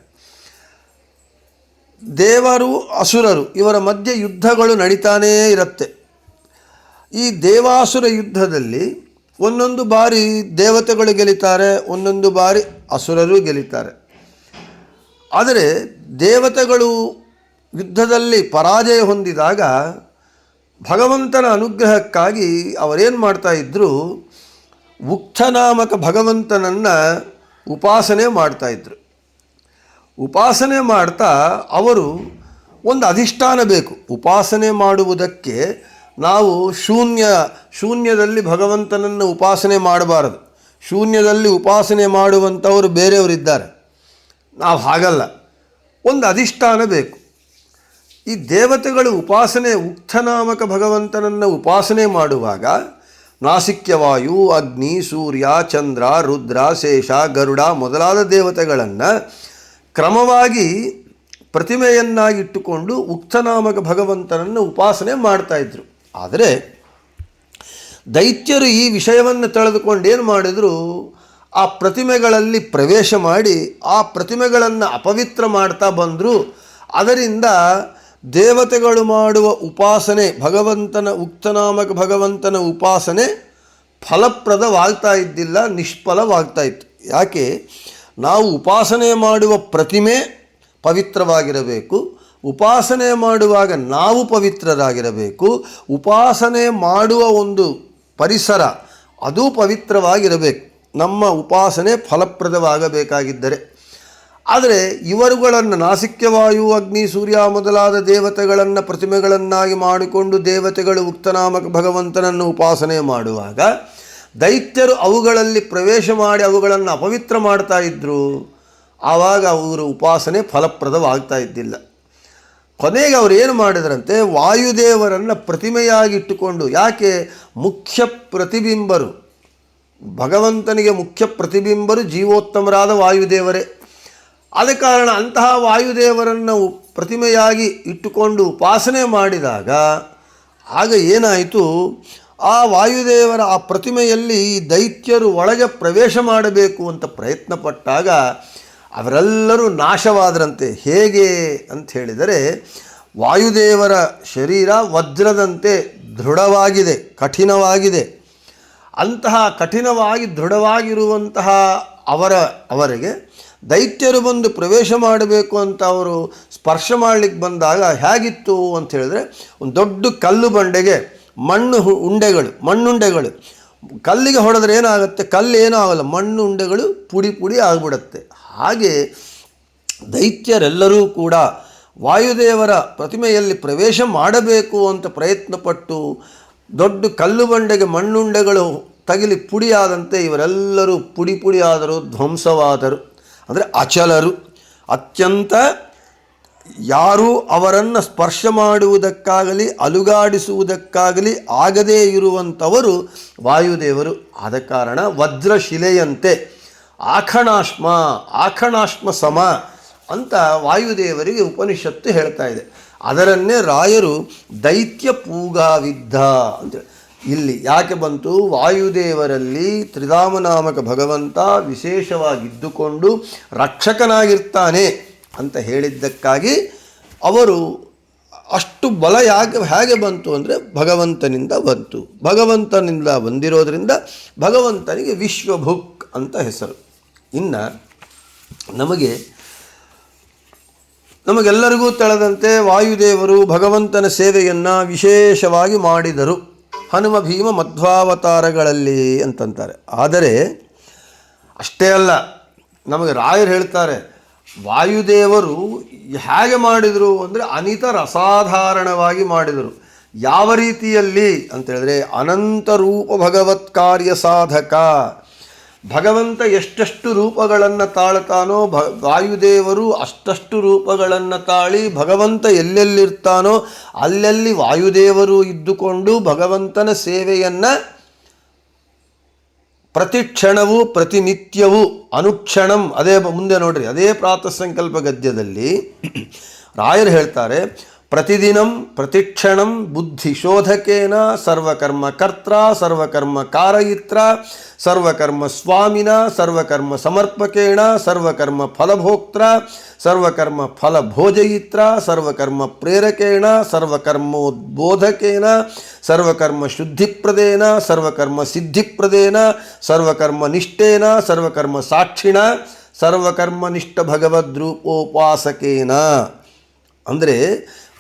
[SPEAKER 1] ದೇವರು ಅಸುರರು ಇವರ ಮಧ್ಯೆ ಯುದ್ಧಗಳು ನಡೀತಾನೇ ಇರುತ್ತೆ. ಈ ದೇವಾಸುರ ಯುದ್ಧದಲ್ಲಿ ಒಂದೊಂದು ಬಾರಿ ದೇವತೆಗಳು ಗೆಲ್ಲಿತಾರೆ, ಒಂದೊಂದು ಬಾರಿ ಅಸುರರು ಗೆಲ್ಲಿತಾರೆ. ಆದರೆ ದೇವತೆಗಳು ಯುದ್ಧದಲ್ಲಿ ಪರಾಜಯ ಹೊಂದಿದಾಗ ಭಗವಂತನ ಅನುಗ್ರಹಕ್ಕಾಗಿ ಅವರೇನು ಮಾಡ್ತಾಯಿದ್ರು, ಉಕ್ತನಾಮಕ ಭಗವಂತನನ್ನು ಉಪಾಸನೆ ಮಾಡ್ತಾಯಿದ್ರು. ಉಪಾಸನೆ ಮಾಡ್ತಾ ಅವರು ಒಂದು ಅಧಿಷ್ಠಾನ ಬೇಕು. ಉಪಾಸನೆ ಮಾಡುವುದಕ್ಕೆ ನಾವು ಶೂನ್ಯದಲ್ಲಿ ಭಗವಂತನನ್ನು ಉಪಾಸನೆ ಮಾಡಬಾರದು. ಶೂನ್ಯದಲ್ಲಿ ಉಪಾಸನೆ ಮಾಡುವಂಥವರು ಬೇರೆಯವರಿದ್ದಾರೆ, ನಾವು ಹಾಗಲ್ಲ. ಒಂದು ಅಧಿಷ್ಠಾನ ಬೇಕು. ಈ ದೇವತೆಗಳು ಉಪಾಸನೆ ಉಕ್ತನಾಮಕ ಭಗವಂತನನ್ನು ಉಪಾಸನೆ ಮಾಡುವಾಗ ನಾಸಿಕ್ಯವಾಯು, ಅಗ್ನಿ, ಸೂರ್ಯ, ಚಂದ್ರ, ರುದ್ರ, ಶೇಷ, ಗರುಡ ಮೊದಲಾದ ದೇವತೆಗಳನ್ನು ಕ್ರಮವಾಗಿ ಪ್ರತಿಮೆಯನ್ನಾಗಿಟ್ಟುಕೊಂಡು ಉಕ್ತನಾಮಕ ಭಗವಂತನನ್ನು ಉಪಾಸನೆ ಮಾಡ್ತಾಯಿದ್ರು. ಆದರೆ ದೈತ್ಯರು ಈ ವಿಷಯವನ್ನು ತಿಳಿದುಕೊಂಡು ಏನು ಮಾಡಿದರು, ಆ ಪ್ರತಿಮೆಗಳಲ್ಲಿ ಪ್ರವೇಶ ಮಾಡಿ ಆ ಪ್ರತಿಮೆಗಳನ್ನು ಅಪವಿತ್ರ ಮಾಡ್ತಾ ಬಂದರು. ಅದರಿಂದ ದೇವತೆಗಳು ಮಾಡುವ ಉಪಾಸನೆ, ಭಗವಂತನ ಉಕ್ತನಾಮಕ ಭಗವಂತನ ಉಪಾಸನೆ ಫಲಪ್ರದವಾಗ್ತಾ ಇದ್ದಿಲ್ಲ, ನಿಷ್ಫಲವಾಗ್ತಾ ಇತ್ತು. ಯಾಕೆ? ನಾವು ಉಪಾಸನೆ ಮಾಡುವ ಪ್ರತಿಮೆ ಪವಿತ್ರವಾಗಿರಬೇಕು, ಉಪಾಸನೆ ಮಾಡುವಾಗ ನಾವು ಪವಿತ್ರರಾಗಿರಬೇಕು, ಉಪಾಸನೆ ಮಾಡುವ ಒಂದು ಪರಿಸರ ಅದು ಪವಿತ್ರವಾಗಿರಬೇಕು ನಮ್ಮ ಉಪಾಸನೆ ಫಲಪ್ರದವಾಗಬೇಕಾಗಿದ್ದರೆ. ಆದರೆ ಇವರುಗಳನ್ನು ನಾಸಿಕ್ಯವಾಯು, ಅಗ್ನಿ, ಸೂರ್ಯ ಮೊದಲಾದ ದೇವತೆಗಳನ್ನು ಪ್ರತಿಮೆಗಳನ್ನಾಗಿ ಮಾಡಿಕೊಂಡು ದೇವತೆಗಳು ಉಕ್ತನಾಮಕ ಭಗವಂತನನ್ನು ಉಪಾಸನೆ ಮಾಡುವಾಗ ದೈತ್ಯರು ಅವುಗಳಲ್ಲಿ ಪ್ರವೇಶ ಮಾಡಿ ಅವುಗಳನ್ನು ಅಪವಿತ್ರ ಮಾಡ್ತಾ ಇದ್ದರು. ಆವಾಗ ಅವರ ಉಪಾಸನೆ ಫಲಪ್ರದವಾಗ್ತಾ ಇದ್ದಿಲ್ಲ. ಕೊನೆಗೆ ಅವರು ಏನು ಮಾಡಿದರಂತೆ, ವಾಯುದೇವರನ್ನು ಪ್ರತಿಮೆಯಾಗಿಟ್ಟುಕೊಂಡು, ಯಾಕೆ? ಮುಖ್ಯ ಪ್ರತಿಬಿಂಬರು ಭಗವಂತನಿಗೆ ಮುಖ್ಯ ಪ್ರತಿಬಿಂಬರು ಜೀವೋತ್ತಮರಾದ ವಾಯುದೇವರೇ. ಆದ ಕಾರಣ ಅಂತಹ ವಾಯುದೇವರನ್ನು ಪ್ರತಿಮೆಯಾಗಿ ಇಟ್ಟುಕೊಂಡು ಉಪಾಸನೆ ಮಾಡಿದಾಗ ಆಗ ಏನಾಯಿತು, ಆ ವಾಯುದೇವರ ಆ ಪ್ರತಿಮೆಯಲ್ಲಿ ದೈತ್ಯರು ಒಳಗೆ ಪ್ರವೇಶ ಮಾಡಬೇಕು ಅಂತ ಪ್ರಯತ್ನ ಪಟ್ಟಾಗ ಅವರೆಲ್ಲರೂ ನಾಶವಾದರಂತೆ. ಹೇಗೆ ಅಂತ ಹೇಳಿದರೆ, ವಾಯುದೇವರ ಶರೀರ ವಜ್ರದಂತೆ ದೃಢವಾಗಿದೆ, ಕಠಿಣವಾಗಿದೆ. ಅಂತಹ ಕಠಿಣವಾಗಿ ದೃಢವಾಗಿರುವಂತಹ ಅವರಿಗೆ ದೈತ್ಯರು ಬಂದು ಪ್ರವೇಶ ಮಾಡಬೇಕು ಅಂತ ಅವರು ಸ್ಪರ್ಶ ಮಾಡಲಿಕ್ಕೆ ಬಂದಾಗ ಹೇಗಿತ್ತು ಅಂತ ಹೇಳಿದ್ರೆ, ಒಂದು ದೊಡ್ಡ ಕಲ್ಲು ಬಂಡೆಗೆ ಮಣ್ಣುಂಡೆಗಳು ಕಲ್ಲಿಗೆ ಹೊಡೆದ್ರೆ ಏನಾಗುತ್ತೆ, ಕಲ್ಲು ಏನೂ ಆಗಲ್ಲ, ಮಣ್ಣು ಉಂಡೆಗಳು ಪುಡಿ ಪುಡಿ ಆಗಿಬಿಡುತ್ತೆ. ಹಾಗೆ ದೈತ್ಯರೆಲ್ಲರೂ ಕೂಡ ವಾಯುದೇವರ ಪ್ರತಿಮೆಯಲ್ಲಿ ಪ್ರವೇಶ ಮಾಡಬೇಕು ಅಂತ ಪ್ರಯತ್ನಪಟ್ಟು ದೊಡ್ಡ ಕಲ್ಲು ಬಂಡೆಗೆ ಮಣ್ಣುಂಡೆಗಳು ತಗಿಲಿ ಪುಡಿಯಾದಂತೆ ಇವರೆಲ್ಲರೂ ಪುಡಿ ಪುಡಿಯಾದರು, ಧ್ವಂಸವಾದರು. ಅಂದರೆ ಅಚಲರು, ಅತ್ಯಂತ ಯಾರೂ ಅವರನ್ನು ಸ್ಪರ್ಶ ಮಾಡುವುದಕ್ಕಾಗಲಿ ಅಲುಗಾಡಿಸುವುದಕ್ಕಾಗಲಿ ಆಗದೇ ಇರುವಂಥವರು ವಾಯುದೇವರು. ಆದ ಕಾರಣ ವಜ್ರಶಿಲೆಯಂತೆ ಆಖಣಾಶ್ಮ ಸಮ ಅಂತ ವಾಯುದೇವರಿಗೆ ಉಪನಿಷತ್ತು ಹೇಳ್ತಾ ಇದೆ. ಅದರನ್ನೇ ರಾಯರು ದೈತ್ಯ ಪೂಗಾವಿದ್ದ ಅಂತೇಳಿ ಇಲ್ಲಿ ಯಾಕೆ ಬಂತು, ವಾಯುದೇವರಲ್ಲಿ ತ್ರಿಧಾಮನಾಮಕ ಭಗವಂತ ವಿಶೇಷವಾಗಿದ್ದುಕೊಂಡು ರಕ್ಷಕನಾಗಿರ್ತಾನೆ ಅಂತ ಹೇಳಿದ್ದಕ್ಕಾಗಿ ಅವರು ಅಷ್ಟು ಬಲ ಹೇಗೆ ಬಂತು ಅಂದರೆ ಭಗವಂತನಿಂದ ಬಂತು. ಭಗವಂತನಿಂದ ಬಂದಿರೋದ್ರಿಂದ ಭಗವಂತನಿಗೆ ವಿಶ್ವಭುಕ್ ಅಂತ ಹೆಸರು. ಇನ್ನು ನಮಗೆಲ್ಲರಿಗೂ ತಿಳಿದಂತೆ ವಾಯುದೇವರು ಭಗವಂತನ ಸೇವೆಯನ್ನು ವಿಶೇಷವಾಗಿ ಮಾಡಿದರು ಹನುಮ ಭೀಮ ಮಧ್ವಾವತಾರಗಳಲ್ಲಿ ಅಂತಂತಾರೆ. ಆದರೆ ಅಷ್ಟೇ ಅಲ್ಲ, ನಮಗೆ ರಾಯರು ಹೇಳ್ತಾರೆ ವಾಯುದೇವರು ಹೇಗೆ ಮಾಡಿದರು ಅಂದರೆ ಅಸಾಧಾರಣವಾಗಿ ಮಾಡಿದರು. ಯಾವ ರೀತಿಯಲ್ಲಿ ಅಂತೇಳಿದ್ರೆ, ಅನಂತ ರೂಪ ಭಗವತ್ ಕಾರ್ಯ ಸಾಧಕ. ಭಗವಂತ ಎಷ್ಟೆಷ್ಟು ರೂಪಗಳನ್ನು ತಾಳ್ತಾನೋ ವಾಯುದೇವರು ಅಷ್ಟಷ್ಟು ರೂಪಗಳನ್ನು ತಾಳಿ ಭಗವಂತ ಎಲ್ಲೆಲ್ಲಿರ್ತಾನೋ ಅಲ್ಲೆಲ್ಲಿ ವಾಯುದೇವರು ಇದ್ದುಕೊಂಡು ಭಗವಂತನ ಸೇವೆಯನ್ನು ಪ್ರತಿಕ್ಷಣವೂ ಪ್ರತಿನಿತ್ಯವೂ ಅನುಕ್ಷಣಂ, ಅದೇ ಮುಂದೆ ನೋಡ್ರಿ, ಅದೇ ಪ್ರಾತಃ ಸಂಕಲ್ಪ ಗದ್ಯದಲ್ಲಿ ರಾಯರು ಹೇಳ್ತಾರೆ, ಪ್ರತಿದಿನಂ ಪ್ರತಿಕ್ಷಣಂ ಬುದ್ಧಿಶೋಧಕೇನ ಸರ್ವಕರ್ಮ ಕರ್ತ್ರ ಸರ್ವಕರ್ಮ ಕಾರಯಿತ್ರ ಸರ್ವಕರ್ಮ ಸ್ವಾಮಿನ ಸರ್ವಕರ್ಮ ಸಮರ್ಪಕೇಣ ಸರ್ವಕರ್ಮ ಫಲಭೋಕ್ತ್ರ ಸರ್ವಕರ್ಮ ಫಲಭೋಜಯಿತ್ರ ಸರ್ವಕರ್ಮ ಪ್ರೇರಕೇಣ ಸರ್ವಕರ್ಮೋದ್ಬೋಧಕೇನ ಸರ್ವಕರ್ಮ ಶುದ್ಧಿಪ್ರದೇನ ಸರ್ವಕರ್ಮ ಸಿದ್ಧಿಪ್ರದೇನ ಸರ್ವಕರ್ಮ ನಿಷ್ಠೇನ ಸರ್ವಕರ್ಮ ಸಾಕ್ಷಿಣ ಸರ್ವಕರ್ಮನಿಷ್ಠ ಭಗವದ್ರೂಪೋಪಾಸಕೇನ. ಅಂದರೆ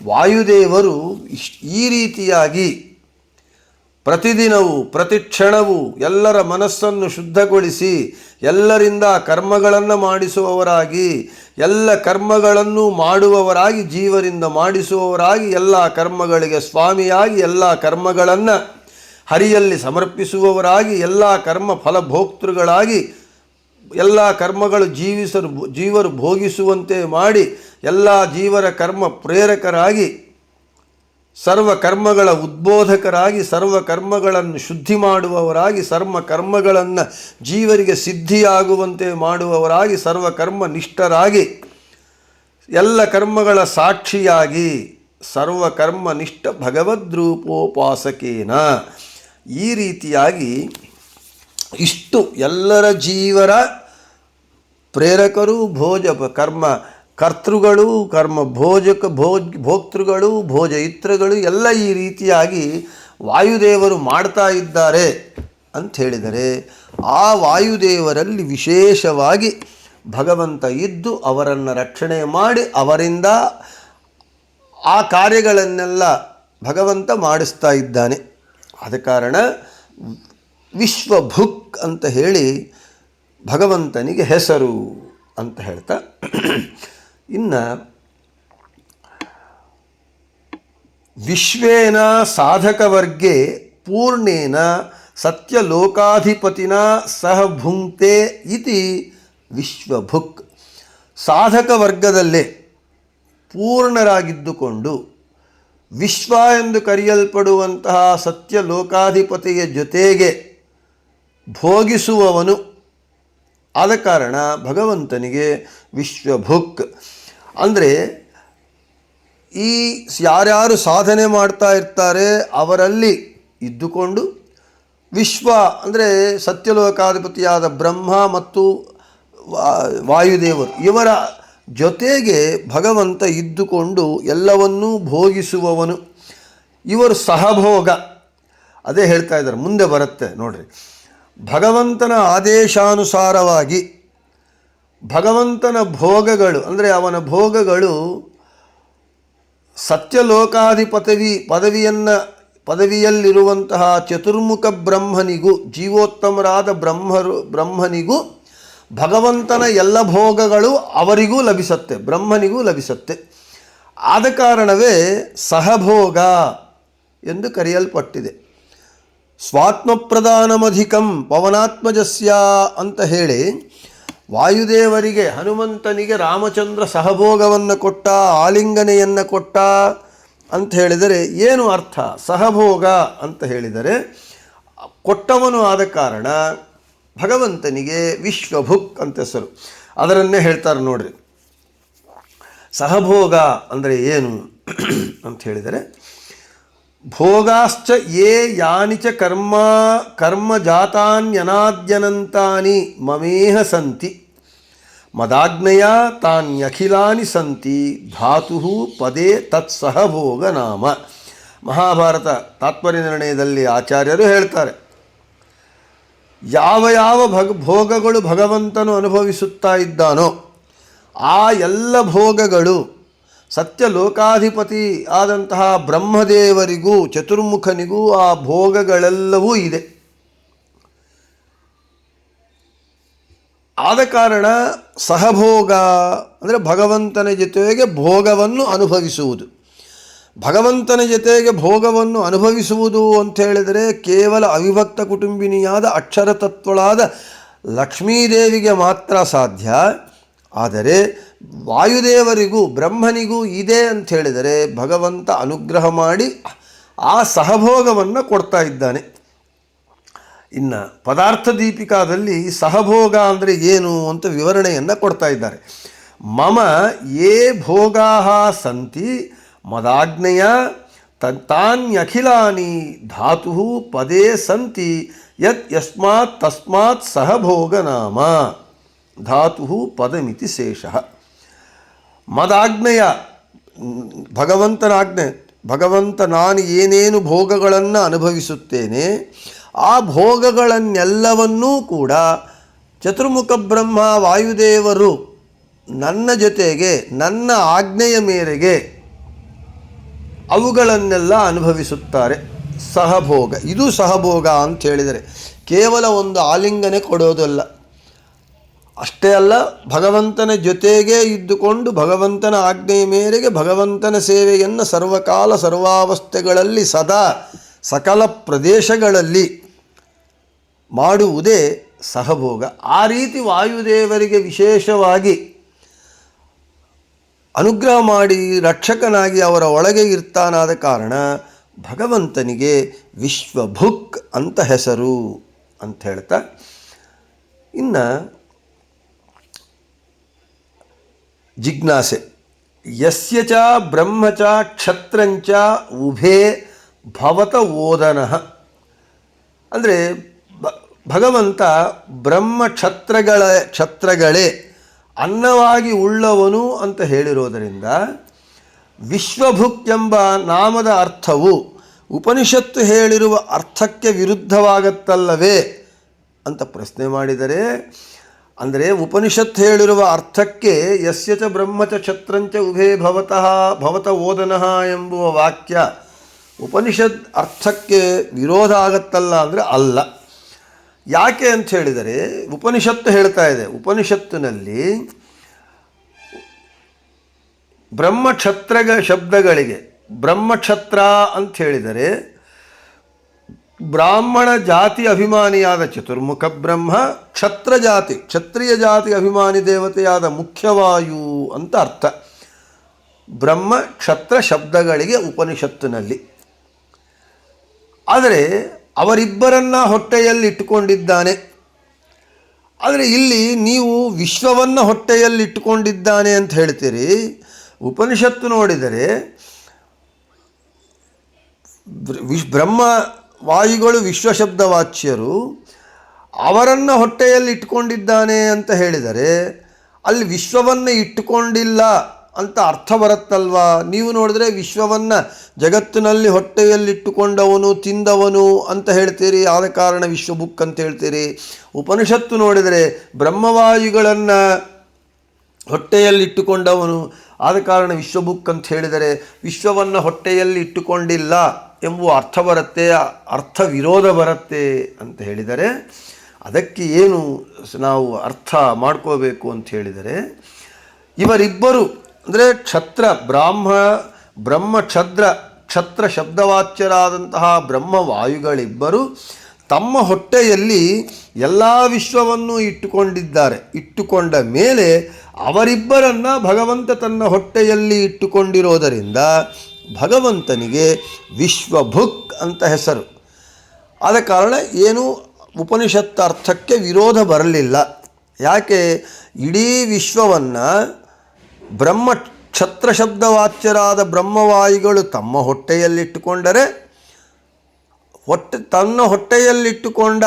[SPEAKER 1] ವಾಯುದೇವರು ಈ ರೀತಿಯಾಗಿ ಪ್ರತಿದಿನವೂ ಪ್ರತಿಕ್ಷಣವೂ ಎಲ್ಲರ ಮನಸ್ಸನ್ನು ಶುದ್ಧಗೊಳಿಸಿ ಎಲ್ಲರಿಂದ ಕರ್ಮಗಳನ್ನು ಮಾಡಿಸುವವರಾಗಿ, ಎಲ್ಲ ಕರ್ಮಗಳನ್ನು ಮಾಡುವವರಾಗಿ, ಜೀವರಿಂದ ಮಾಡಿಸುವವರಾಗಿ, ಎಲ್ಲ ಕರ್ಮಗಳಿಗೆ ಸ್ವಾಮಿಯಾಗಿ, ಎಲ್ಲ ಕರ್ಮಗಳನ್ನು ಹರಿಯಲ್ಲಿ ಸಮರ್ಪಿಸುವವರಾಗಿ, ಎಲ್ಲ ಕರ್ಮ ಫಲಭೋಕ್ತೃಗಳಾಗಿ, ಎಲ್ಲ ಕರ್ಮಗಳು ಜೀವರು ಭೋಗಿಸುವಂತೆ ಮಾಡಿ ಎಲ್ಲ ಜೀವರ ಕರ್ಮ ಪ್ರೇರಕರಾಗಿ, ಸರ್ವ ಕರ್ಮಗಳ ಉದ್ಬೋಧಕರಾಗಿ, ಸರ್ವ ಕರ್ಮಗಳನ್ನು ಶುದ್ಧಿ ಮಾಡುವವರಾಗಿ, ಸರ್ವ ಕರ್ಮಗಳನ್ನು ಜೀವರಿಗೆ ಸಿದ್ಧಿಯಾಗುವಂತೆ ಮಾಡುವವರಾಗಿ, ಸರ್ವ ಕರ್ಮ ನಿಷ್ಠರಾಗಿ, ಎಲ್ಲ ಕರ್ಮಗಳ ಸಾಕ್ಷಿಯಾಗಿ, ಸರ್ವ ಕರ್ಮನಿಷ್ಠ ಭಗವದ್ರೂಪೋಪಾಸಕೇನ. ಈ ರೀತಿಯಾಗಿ ಇಷ್ಟು ಎಲ್ಲರ ಜೀವರ ಪ್ರೇರಕರು, ಕರ್ಮ ಕರ್ತೃಗಳು, ಕರ್ಮ ಭೋಕ್ತೃಗಳು, ಭೋಜಯಿತ್ರಗಳು ಎಲ್ಲ ಈ ರೀತಿಯಾಗಿ ವಾಯುದೇವರು ಮಾಡ್ತಾ ಇದ್ದಾರೆ ಅಂತ ಹೇಳಿದರೆ ಆ ವಾಯುದೇವರಲ್ಲಿ ವಿಶೇಷವಾಗಿ ಭಗವಂತ ಇದ್ದು ಅವರನ್ನು ರಕ್ಷಣೆ ಮಾಡಿ ಅವರಿಂದ ಆ ಕಾರ್ಯಗಳನ್ನೆಲ್ಲ ಭಗವಂತ ಮಾಡಿಸ್ತಾ ಇದ್ದಾನೆ. ಆದ ಕಾರಣ ವಿಶ್ವಭುಕ್ ಅಂತ ಹೇಳಿ ಭಗವಂತನಿಗೆ ಹೆಸರು ಅಂತ ಹೇಳ್ತಾ, ಇನ್ನು ವಿಶ್ವೇನ ಸಾಧಕವರ್ಗೆ ಪೂರ್ಣೇನ ಸತ್ಯಲೋಕಾಧಿಪತಿನ ಸಹ ಭುಂಕ್ತೆ ಇತಿ ವಿಶ್ವಭುಕ್. ಸಾಧಕ ವರ್ಗದಲ್ಲೇ ಪೂರ್ಣರಾಗಿದ್ದುಕೊಂಡು ವಿಶ್ವ ಎಂದು ಕರೆಯಲ್ಪಡುವಂತಹ ಸತ್ಯಲೋಕಾಧಿಪತಿಯ ಜೊತೆಗೆ ಭೋಗಿಸುವವನು. ಆದ ಕಾರಣ ಭಗವಂತನಿಗೆ ವಿಶ್ವಭುಕ್. ಅಂದರೆ ಈ ಯಾರ್ಯಾರು ಸಾಧನೆ ಮಾಡ್ತಾ ಇರ್ತಾರೆ ಅವರಲ್ಲಿ ಇದ್ದುಕೊಂಡು ವಿಶ್ವ ಅಂದರೆ ಸತ್ಯಲೋಕಾಧಿಪತಿಯಾದ ಬ್ರಹ್ಮ ಮತ್ತು ವಾಯುದೇವರು ಇವರ ಜೊತೆಗೆ ಭಗವಂತ ಇದ್ದುಕೊಂಡು ಎಲ್ಲವನ್ನೂ ಭೋಗಿಸುವವನು. ಇವರು ಸಹಭೋಗ, ಅದೇ ಹೇಳ್ತಾ ಇದ್ದಾರೆ, ಮುಂದೆ ಬರುತ್ತೆ ನೋಡ್ರಿ. ಭಗವಂತನ ಆದೇಶಾನುಸಾರವಾಗಿ ಭಗವಂತನ ಭೋಗಗಳು ಅಂದರೆ ಅವನ ಭೋಗಗಳು ಪದವಿಯಲ್ಲಿರುವಂತಹ ಚತುರ್ಮುಖ ಬ್ರಹ್ಮನಿಗೂ ಜೀವೋತ್ತಮರಾದ ಬ್ರಹ್ಮನಿಗೂ ಭಗವಂತನ ಎಲ್ಲ ಭೋಗಗಳು ಅವರಿಗೂ ಲಭಿಸುತ್ತೆ, ಬ್ರಹ್ಮನಿಗೂ ಲಭಿಸುತ್ತೆ. ಆದ ಕಾರಣವೇ ಸಹಭೋಗ ಎಂದು ಕರೆಯಲ್ಪಟ್ಟಿದೆ. ಸ್ವಾತ್ಮಪ್ರಧಾನಮಧಿಕಂ ಪವನಾತ್ಮಜಸ್ಯ ಅಂತ ಹೇಳಿ ವಾಯುದೇವರಿಗೆ ಹನುಮಂತನಿಗೆ ರಾಮಚಂದ್ರ ಸಹಭೋಗವನ್ನು ಕೊಟ್ಟ, ಆಲಿಂಗನೆಯನ್ನು ಕೊಟ್ಟ ಅಂತ ಹೇಳಿದರೆ ಏನು ಅರ್ಥ? ಸಹಭೋಗ ಅಂತ ಹೇಳಿದರೆ ಕೊಟ್ಟವನು ಆದ ಕಾರಣ ಭಗವಂತನಿಗೆ ವಿಶ್ವಭುಕ್ ಅಂತ ಹೆಸರು. ಅದರನ್ನೇ ಹೇಳ್ತಾರೆ ನೋಡ್ರಿ. ಸಹಭೋಗ ಅಂದರೆ ಏನು ಅಂತ ಹೇಳಿದರೆ, ಭೋಗಾಶ್ಚ ಯೇ ಯಾನಿ ಚ ಕರ್ಮ ಜಾತಾನ್ಯನಾದ್ಯನಂತಾನಿ ಮಮೇಹ ಸಂತಿ ಮದಾಜ್ಞೆಯ ತಾನ್ಯಖಿಲಾನಿ ಸಂತಿ ಧಾತು ಪದೇ ತತ್ಸಹಭೋಗ ನಾಮ. ಮಹಾಭಾರತ ತಾತ್ಪರ್ಯ ನಿರ್ಣಯದಲ್ಲಿ ಆಚಾರ್ಯರು ಹೇಳ್ತಾರೆ, ಯಾವ ಯಾವ ಭೋಗಗಳು ಭಗವಂತನು ಅನುಭವಿಸುತ್ತಾ ಇದ್ದಾನೋ ಆ ಎಲ್ಲ ಭೋಗಗಳು ಸತ್ಯಲೋಕಾಧಿಪತಿ ಆದಂತಹ ಬ್ರಹ್ಮದೇವರಿಗೂ ಚತುರ್ಮುಖನಿಗೂ ಆ ಭೋಗಗಳೆಲ್ಲವೂ ಇದೆ. ಆದ ಕಾರಣ ಸಹಭೋಗ ಅಂದರೆ ಭಗವಂತನ ಜೊತೆಗೆ ಭೋಗವನ್ನು ಅನುಭವಿಸುವುದು. ಭಗವಂತನ ಜೊತೆಗೆ ಭೋಗವನ್ನು ಅನುಭವಿಸುವುದು ಅಂತ ಹೇಳಿದರೆ ಕೇವಲ ಅವಿಭಕ್ತ ಕುಟುಂಬಿನಿಯಾದ ಅಕ್ಷರ ತತ್ವಳಾದ ಲಕ್ಷ್ಮೀದೇವಿಗೆ ಮಾತ್ರ ಸಾಧ್ಯ. ಆದರೆ ವಾಯುದೇವರಿಗೂ ಬ್ರಹ್ಮನಿಗೂ ಇದೆ ಅಂತ ಹೇಳಿದರೆ ಭಗವಂತ ಅನುಗ್ರಹ ಮಾಡಿ ಆ ಸಹಭೋಗವನ್ನು ಕೊಡ್ತಾ ಇದ್ದಾನೆ. ಇನ್ನು ಪದಾರ್ಥ ದೀಪಿಕಾದಲ್ಲಿ ಸಹಭೋಗ ಅಂದರೆ ಏನು ಅಂತ ವಿವರಣೆಯನ್ನು ಕೊಡ್ತಾ ಇದ್ದಾರೆ. ಮಮ ಯೇ ಭೋಗಾ ಸಂತಿ ಮದಾಜ್ಞೆಯ ತಾನ್ಯಖಿಲಾನಿ ಧಾತು ಪದೇ ಸಂತಿ ಯಸ್ಮಾತ್ ತಸ್ಮಾತ್ ಸಹಭೋಗ ನಾಮ ಧಾತು ಪದಮಿತಿ ಶೇಷಃ. ಮದಾಜ್ಞೆಯ ಭಗವಂತನ ಆಜ್ಞೆ, ಭಗವಂತ ನಾನು ಏನೇನು ಭೋಗಗಳನ್ನು ಅನುಭವಿಸುತ್ತೇನೆ ಆ ಭೋಗಗಳನ್ನೆಲ್ಲವನ್ನೂ ಕೂಡ ಚತುರ್ಮುಖ ಬ್ರಹ್ಮ ವಾಯುದೇವರು ನನ್ನ ಜೊತೆಗೆ ನನ್ನ ಆಜ್ಞೆಯ ಮೇರೆಗೆ ಅವುಗಳನ್ನೆಲ್ಲ ಅನುಭವಿಸುತ್ತಾರೆ. ಸಹಭೋಗ, ಇದು ಸಹಭೋಗ ಅಂತ ಹೇಳಿದರೆ ಕೇವಲ ಒಂದು ಆಲಿಂಗನೆ ಕೊಡೋದಲ್ಲ. ಅಷ್ಟೇ ಅಲ್ಲ, ಭಗವಂತನ ಜೊತೆಗೇ ಇದ್ದುಕೊಂಡು ಭಗವಂತನ ಆಜ್ಞೆಯ ಮೇರೆಗೆ ಭಗವಂತನ ಸೇವೆಯನ್ನು ಸರ್ವಕಾಲ ಸರ್ವಾವಸ್ಥೆಗಳಲ್ಲಿ ಸದಾ ಸಕಲ ಪ್ರದೇಶಗಳಲ್ಲಿ ಮಾಡುವುದೇ ಸಹಭೋಗ. ಆ ರೀತಿ ವಾಯುದೇವರಿಗೆ ವಿಶೇಷವಾಗಿ ಅನುಗ್ರಹ ಮಾಡಿ ರಕ್ಷಕನಾಗಿ ಅವರ ಒಳಗೆ ಇರ್ತಾನಾದ ಕಾರಣ ಭಗವಂತನಿಗೆ ವಿಶ್ವಭುಕ್ ಅಂತ ಹೆಸರು ಅಂತ ಹೇಳ್ತಾ, ಇನ್ನು ಜಿಜ್ಞಾಸೆ. ಯಸ್ಯ ಚ ಬ್ರಹ್ಮ ಚ ಕ್ಷತ್ರಂಚ ಉಭೇ ಭವತ ಓದನಃ. ಅಂದರೆ ಭಗವಂತ ಬ್ರಹ್ಮ ಕ್ಷತ್ರಗಳೇ ಅನ್ನವಾಗಿ ಉಳ್ಳವನು ಅಂತ ಹೇಳಿರೋದರಿಂದ ವಿಶ್ವಭುಕ್ ಎಂಬ ನಾಮದ ಅರ್ಥವು ಉಪನಿಷತ್ತು ಹೇಳಿರುವ ಅರ್ಥಕ್ಕೆ ವಿರುದ್ಧವಾಗತ್ತಲ್ಲವೇ ಅಂತ ಪ್ರಶ್ನೆ ಮಾಡಿದರೆ, ಅಂದರೆ ಉಪನಿಷತ್ತು ಹೇಳಿರುವ ಅರ್ಥಕ್ಕೆ ಯಸ್ಯ ಚ ಬ್ರಹ್ಮ ಚ ಕ್ಷತ್ರಂಚ ಉಭೇ ಭವತ ಓದನಃ ಎಂಬುವ ವಾಕ್ಯ ಉಪನಿಷತ್ ಅರ್ಥಕ್ಕೆ ವಿರೋಧ ಆಗತ್ತಲ್ಲ ಅಂದರೆ ಅಲ್ಲ. ಯಾಕೆ ಅಂತ ಹೇಳಿದರೆ, ಉಪನಿಷತ್ತು ಹೇಳ್ತಾ ಇದೆ, ಉಪನಿಷತ್ತಿನಲ್ಲಿ ಬ್ರಹ್ಮಕ್ಷತ್ರ ಶಬ್ದಗಳಿಗೆ ಬ್ರಹ್ಮಕ್ಷತ್ರ ಅಂತ ಹೇಳಿದರೆ ಬ್ರಾಹ್ಮಣ ಜಾತಿ ಅಭಿಮಾನಿಯಾದ ಚತುರ್ಮುಖ ಬ್ರಹ್ಮ, ಕ್ಷತ್ರಿಯ ಜಾತಿ ಅಭಿಮಾನಿ ದೇವತೆಯಾದ ಮುಖ್ಯವಾಯು ಅಂತ ಅರ್ಥ ಬ್ರಹ್ಮ ಕ್ಷತ್ರ ಶಬ್ದಗಳಿಗೆ ಉಪನಿಷತ್ತಿನಲ್ಲಿ. ಆದರೆ ಅವರಿಬ್ಬರನ್ನ ಹೊಟ್ಟೆಯಲ್ಲಿ ಇಟ್ಟುಕೊಂಡಿದ್ದಾನೆ. ಆದರೆ ಇಲ್ಲಿ ನೀವು ವಿಶ್ವವನ್ನು ಹೊಟ್ಟೆಯಲ್ಲಿ ಇಟ್ಟುಕೊಂಡಿದ್ದಾನೆ ಅಂತ ಹೇಳ್ತೀರಿ. ಉಪನಿಷತ್ತು ನೋಡಿದರೆ ಬ್ರಹ್ಮ ವಾಯುಗಳು ವಿಶ್ವಶಬ್ದವಾಚ್ಯರು, ಅವರನ್ನು ಹೊಟ್ಟೆಯಲ್ಲಿ ಇಟ್ಟುಕೊಂಡಿದ್ದಾನೆ ಅಂತ ಹೇಳಿದರೆ ಅಲ್ಲಿ ವಿಶ್ವವನ್ನು ಇಟ್ಟುಕೊಂಡಿಲ್ಲ ಅಂತ ಅರ್ಥ ಬರುತ್ತಲ್ವಾ? ನೀವು ನೋಡಿದ್ರೆ ವಿಶ್ವವನ್ನು ಜಗತ್ತಿನಲ್ಲಿ ಹೊಟ್ಟೆಯಲ್ಲಿಟ್ಟುಕೊಂಡವನು ತಿಂದವನು ಅಂತ ಹೇಳ್ತೀರಿ, ಆದ ಕಾರಣ ವಿಶ್ವಭುಕ್ ಅಂತ ಹೇಳ್ತೀರಿ. ಉಪನಿಷತ್ತು ನೋಡಿದರೆ ಬ್ರಹ್ಮವಾಯುಗಳನ್ನು ಹೊಟ್ಟೆಯಲ್ಲಿಟ್ಟುಕೊಂಡವನು, ಆದ ಕಾರಣ ವಿಶ್ವಭುಕ್ ಅಂತ ಹೇಳಿದರೆ ವಿಶ್ವವನ್ನು ಹೊಟ್ಟೆಯಲ್ಲಿ ಇಟ್ಟುಕೊಂಡಿಲ್ಲ ಎಂಬುವ ಅರ್ಥ ಬರುತ್ತೆ, ಅರ್ಥ ವಿರೋಧ ಬರುತ್ತೆ ಅಂತ ಹೇಳಿದರೆ ಅದಕ್ಕೆ ಏನು ನಾವು ಅರ್ಥ ಮಾಡ್ಕೋಬೇಕು ಅಂತ ಹೇಳಿದರೆ, ಇವರಿಬ್ಬರು ಅಂದರೆ ಕ್ಷತ್ರ ಶಬ್ದವಾಚ್ಯರಾದಂತಹ ಬ್ರಹ್ಮವಾಯುಗಳಿಬ್ಬರು ತಮ್ಮ ಹೊಟ್ಟೆಯಲ್ಲಿ ಎಲ್ಲ ವಿಶ್ವವನ್ನು ಇಟ್ಟುಕೊಂಡ ಮೇಲೆ ಅವರಿಬ್ಬರನ್ನು ಭಗವಂತ ತನ್ನ ಹೊಟ್ಟೆಯಲ್ಲಿ ಇಟ್ಟುಕೊಂಡಿರೋದರಿಂದ ಭಗವಂತನಿಗೆ ವಿಶ್ವಭುಕ್ ಅಂತ ಹೆಸರು. ಆದ ಕಾರಣ ಏನು ಉಪನಿಷತ್ ಅರ್ಥಕ್ಕೆ ವಿರೋಧ ಬರಲಿಲ್ಲ. ಯಾಕೆ? ಇಡೀ ವಿಶ್ವವನ್ನು ಕ್ಷತ್ರ ಶಬ್ದವಾಚ್ಯರಾದ ಬ್ರಹ್ಮವಾಯುಗಳು ತಮ್ಮ ಹೊಟ್ಟೆಯಲ್ಲಿಟ್ಟುಕೊಂಡರೆ ತನ್ನ ಹೊಟ್ಟೆಯಲ್ಲಿಟ್ಟುಕೊಂಡ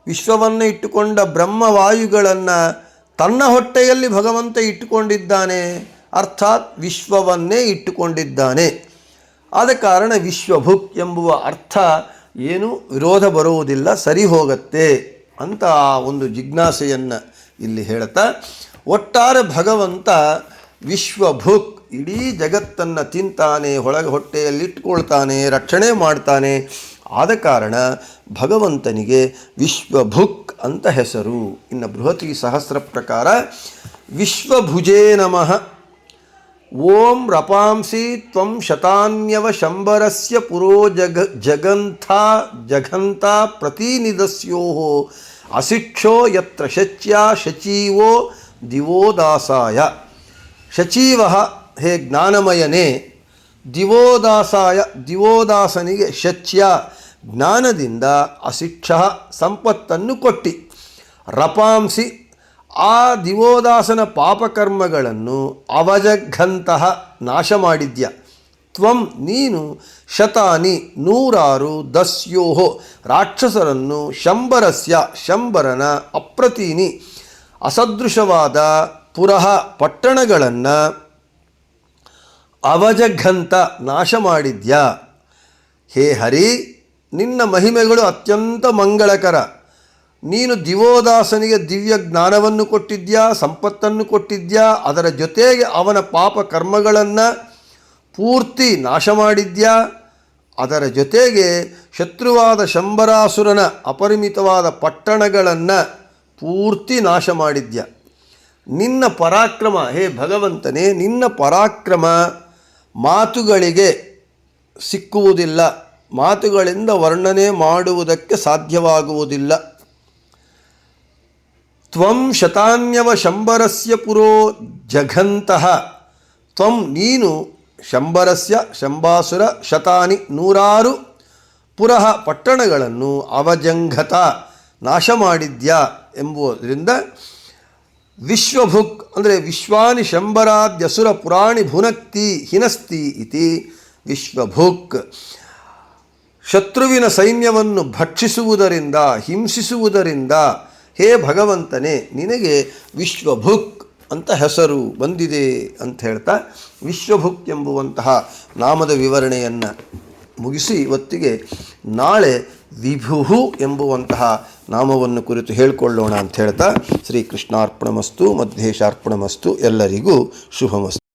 [SPEAKER 1] ವಿಶ್ವವನ್ನು ಇಟ್ಟುಕೊಂಡ ಬ್ರಹ್ಮವಾಯುಗಳನ್ನು ತನ್ನ ಹೊಟ್ಟೆಯಲ್ಲಿ ಭಗವಂತ ಇಟ್ಟುಕೊಂಡಿದ್ದಾನೆ, ಅರ್ಥಾತ್ ವಿಶ್ವವನ್ನೇ ಇಟ್ಟುಕೊಂಡಿದ್ದಾನೆ. ಆದ ಕಾರಣ ವಿಶ್ವಭುಕ್ ಎಂಬುವ ಅರ್ಥ ಏನು ವಿರೋಧ ಬರುವುದಿಲ್ಲ, ಸರಿ ಹೋಗುತ್ತೆ ಅಂತ ಒಂದು ಜಿಜ್ಞಾಸೆಯನ್ನು ಇಲ್ಲಿ ಹೇಳ್ತಾ, ಒಟ್ಟಾರೆ ಭಗವಂತ ವಿಶ್ವಭುಕ್ ಇಡೀ ಜಗತ್ತನ್ನು ತಿಂತಾನೆ, ಹೊಟ್ಟೆಯಲ್ಲಿ ಇಟ್ಕೊಳ್ತಾನೆ, ರಕ್ಷಣೆ ಮಾಡ್ತಾನೆ. ಆದ ಕಾರಣ ಭಗವಂತನಿಗೆ ವಿಶ್ವಭುಕ್ ಅಂತ ಹೆಸರು. ಇನ್ನು ಬೃಹತಿ ಸಹಸ್ರ ಪ್ರಕಾರ ವಿಶ್ವಭುಜೇ ನಮಃ. ಓಂ ರಪಾಂಸಿ ತ್ವಂ ಶತಾನ್ಯವ ಶಂಬರಸ್ಯ ಪುರೋ ಜಗಂಥ ಪ್ರತಿನಿಧಸ್ಯೋ ಅಸಿಕ್ಷೋ ಯತ್ರ ಶಚ್ಯ ಶಚೀವೋ ದಿವೋದಾಸಾಯ. ಶಚೀವ ಹೇ ಜ್ಞಾನಮಯನೇ, ದಿವೋದಾಸನಿಗೆ ಶಚ್ಯ ಜ್ಞಾನದಿಂದ ಅಸಿಕ್ಷ ಸಂಪತ್ತನ್ನು ಕೊಟ್ಟಿ, ರಪಾಂಸಿ ಆ ದಿವೋದಾಸನ ಪಾಪಕರ್ಮಗಳನ್ನು ಅವಜಘಂತಹ ನಾಶ ಮಾಡಿದ್ಯ. ತ್ವಂ ನೀನು ಶತಾನಿ 100 ದಸ್ಯೋಹೋ ರಾಕ್ಷಸರನ್ನು ಶಂಬರನ ಅಪ್ರತೀನಿ ಅಸದೃಶವಾದ ಪುರಃ ಪಟ್ಟಣಗಳನ್ನು ಅವಜಘಂತ ನಾಶ ಮಾಡಿದ್ಯಾ. ಹೇ ಹರಿ, ನಿನ್ನ ಮಹಿಮೆಗಳು ಅತ್ಯಂತ ಮಂಗಳಕರ. ನೀನು ದಿವೋದಾಸನಿಗೆ ದಿವ್ಯ ಜ್ಞಾನವನ್ನು ಕೊಟ್ಟಿದ್ಯಾ, ಸಂಪತ್ತನ್ನು ಕೊಟ್ಟಿದ್ಯಾ, ಅದರ ಜೊತೆಗೆ ಅವನ ಪಾಪ ಕರ್ಮಗಳನ್ನು ಪೂರ್ತಿ ನಾಶ ಮಾಡಿದ್ಯಾ, ಅದರ ಜೊತೆಗೆ ಶತ್ರುವಾದ ಶಂಬರಾಸುರನ ಅಪರಿಮಿತವಾದ ಪಟ್ಟಣಗಳನ್ನು ಪೂರ್ತಿ ನಾಶ ಮಾಡಿದ್ಯಾ. ನಿನ್ನ ಪರಾಕ್ರಮ, ಹೇ ಭಗವಂತನೇ, ನಿನ್ನ ಪರಾಕ್ರಮ ಮಾತುಗಳಿಗೆ ಸಿಕ್ಕುವುದಿಲ್ಲ, ಮಾತುಗಳಿಂದ ವರ್ಣನೆ ಮಾಡುವುದಕ್ಕೆ ಸಾಧ್ಯವಾಗುವುದಿಲ್ಲ. ತ್ವಂ ಶತಾನ್ಯವ ಶಂಬರಸ್ಯ ಪುರೋ ಜಘಂತಃ. ತ್ವಂ ನೀನು ಶಂಬಾಸುರ ಶತಾನಿ 100 ಪುರಃ ಪಟ್ಟಣಗಳನ್ನು ಅವಜಂಘತ ನಾಶ ಮಾಡಿದ್ಯಾ ಎಂಬುದರಿಂದ ವಿಶ್ವಭುಕ್ ಅಂದರೆ ವಿಶ್ವಾನಿ ಶಂಬರಾದ್ಯಸುರ ಪುರಾಣಿ ಭುನಕ್ತಿ ಹಿನಸ್ತಿ ಇತಿ ವಿಶ್ವಭುಕ್. ಶತ್ರುವಿನ ಸೈನ್ಯವನ್ನು ಭಕ್ಷಿಸುವುದರಿಂದ ಹಿಂಸಿಸುವುದರಿಂದ ಹೇ ಭಗವಂತನೇ ನಿನಗೆ ವಿಶ್ವಭುಕ್ ಅಂತ ಹೆಸರು ಬಂದಿದೆ ಅಂತ ಹೇಳ್ತಾ ವಿಶ್ವಭುಕ್ ಎಂಬುವಂತಹ ನಾಮದ ವಿವರಣೆಯನ್ನು ಮುಗಿಸಿ ಇವತ್ತಿಗೆ ನಾಳೆ ವಿಭು ಎಂಬುವಂತಹ ನಾಮವನ್ನು ಕುರಿತು ಹೇಳಿಕೊಳ್ಳೋಣ ಅಂತ ಹೇಳ್ತಾ ಶ್ರೀಕೃಷ್ಣಾರ್ಪಣಮಸ್ತು ಮಧ್ಯೇಶಾರ್ಪಣಮಸ್ತು ಎಲ್ಲರಿಗೂ ಶುಭಮಸ್ತು.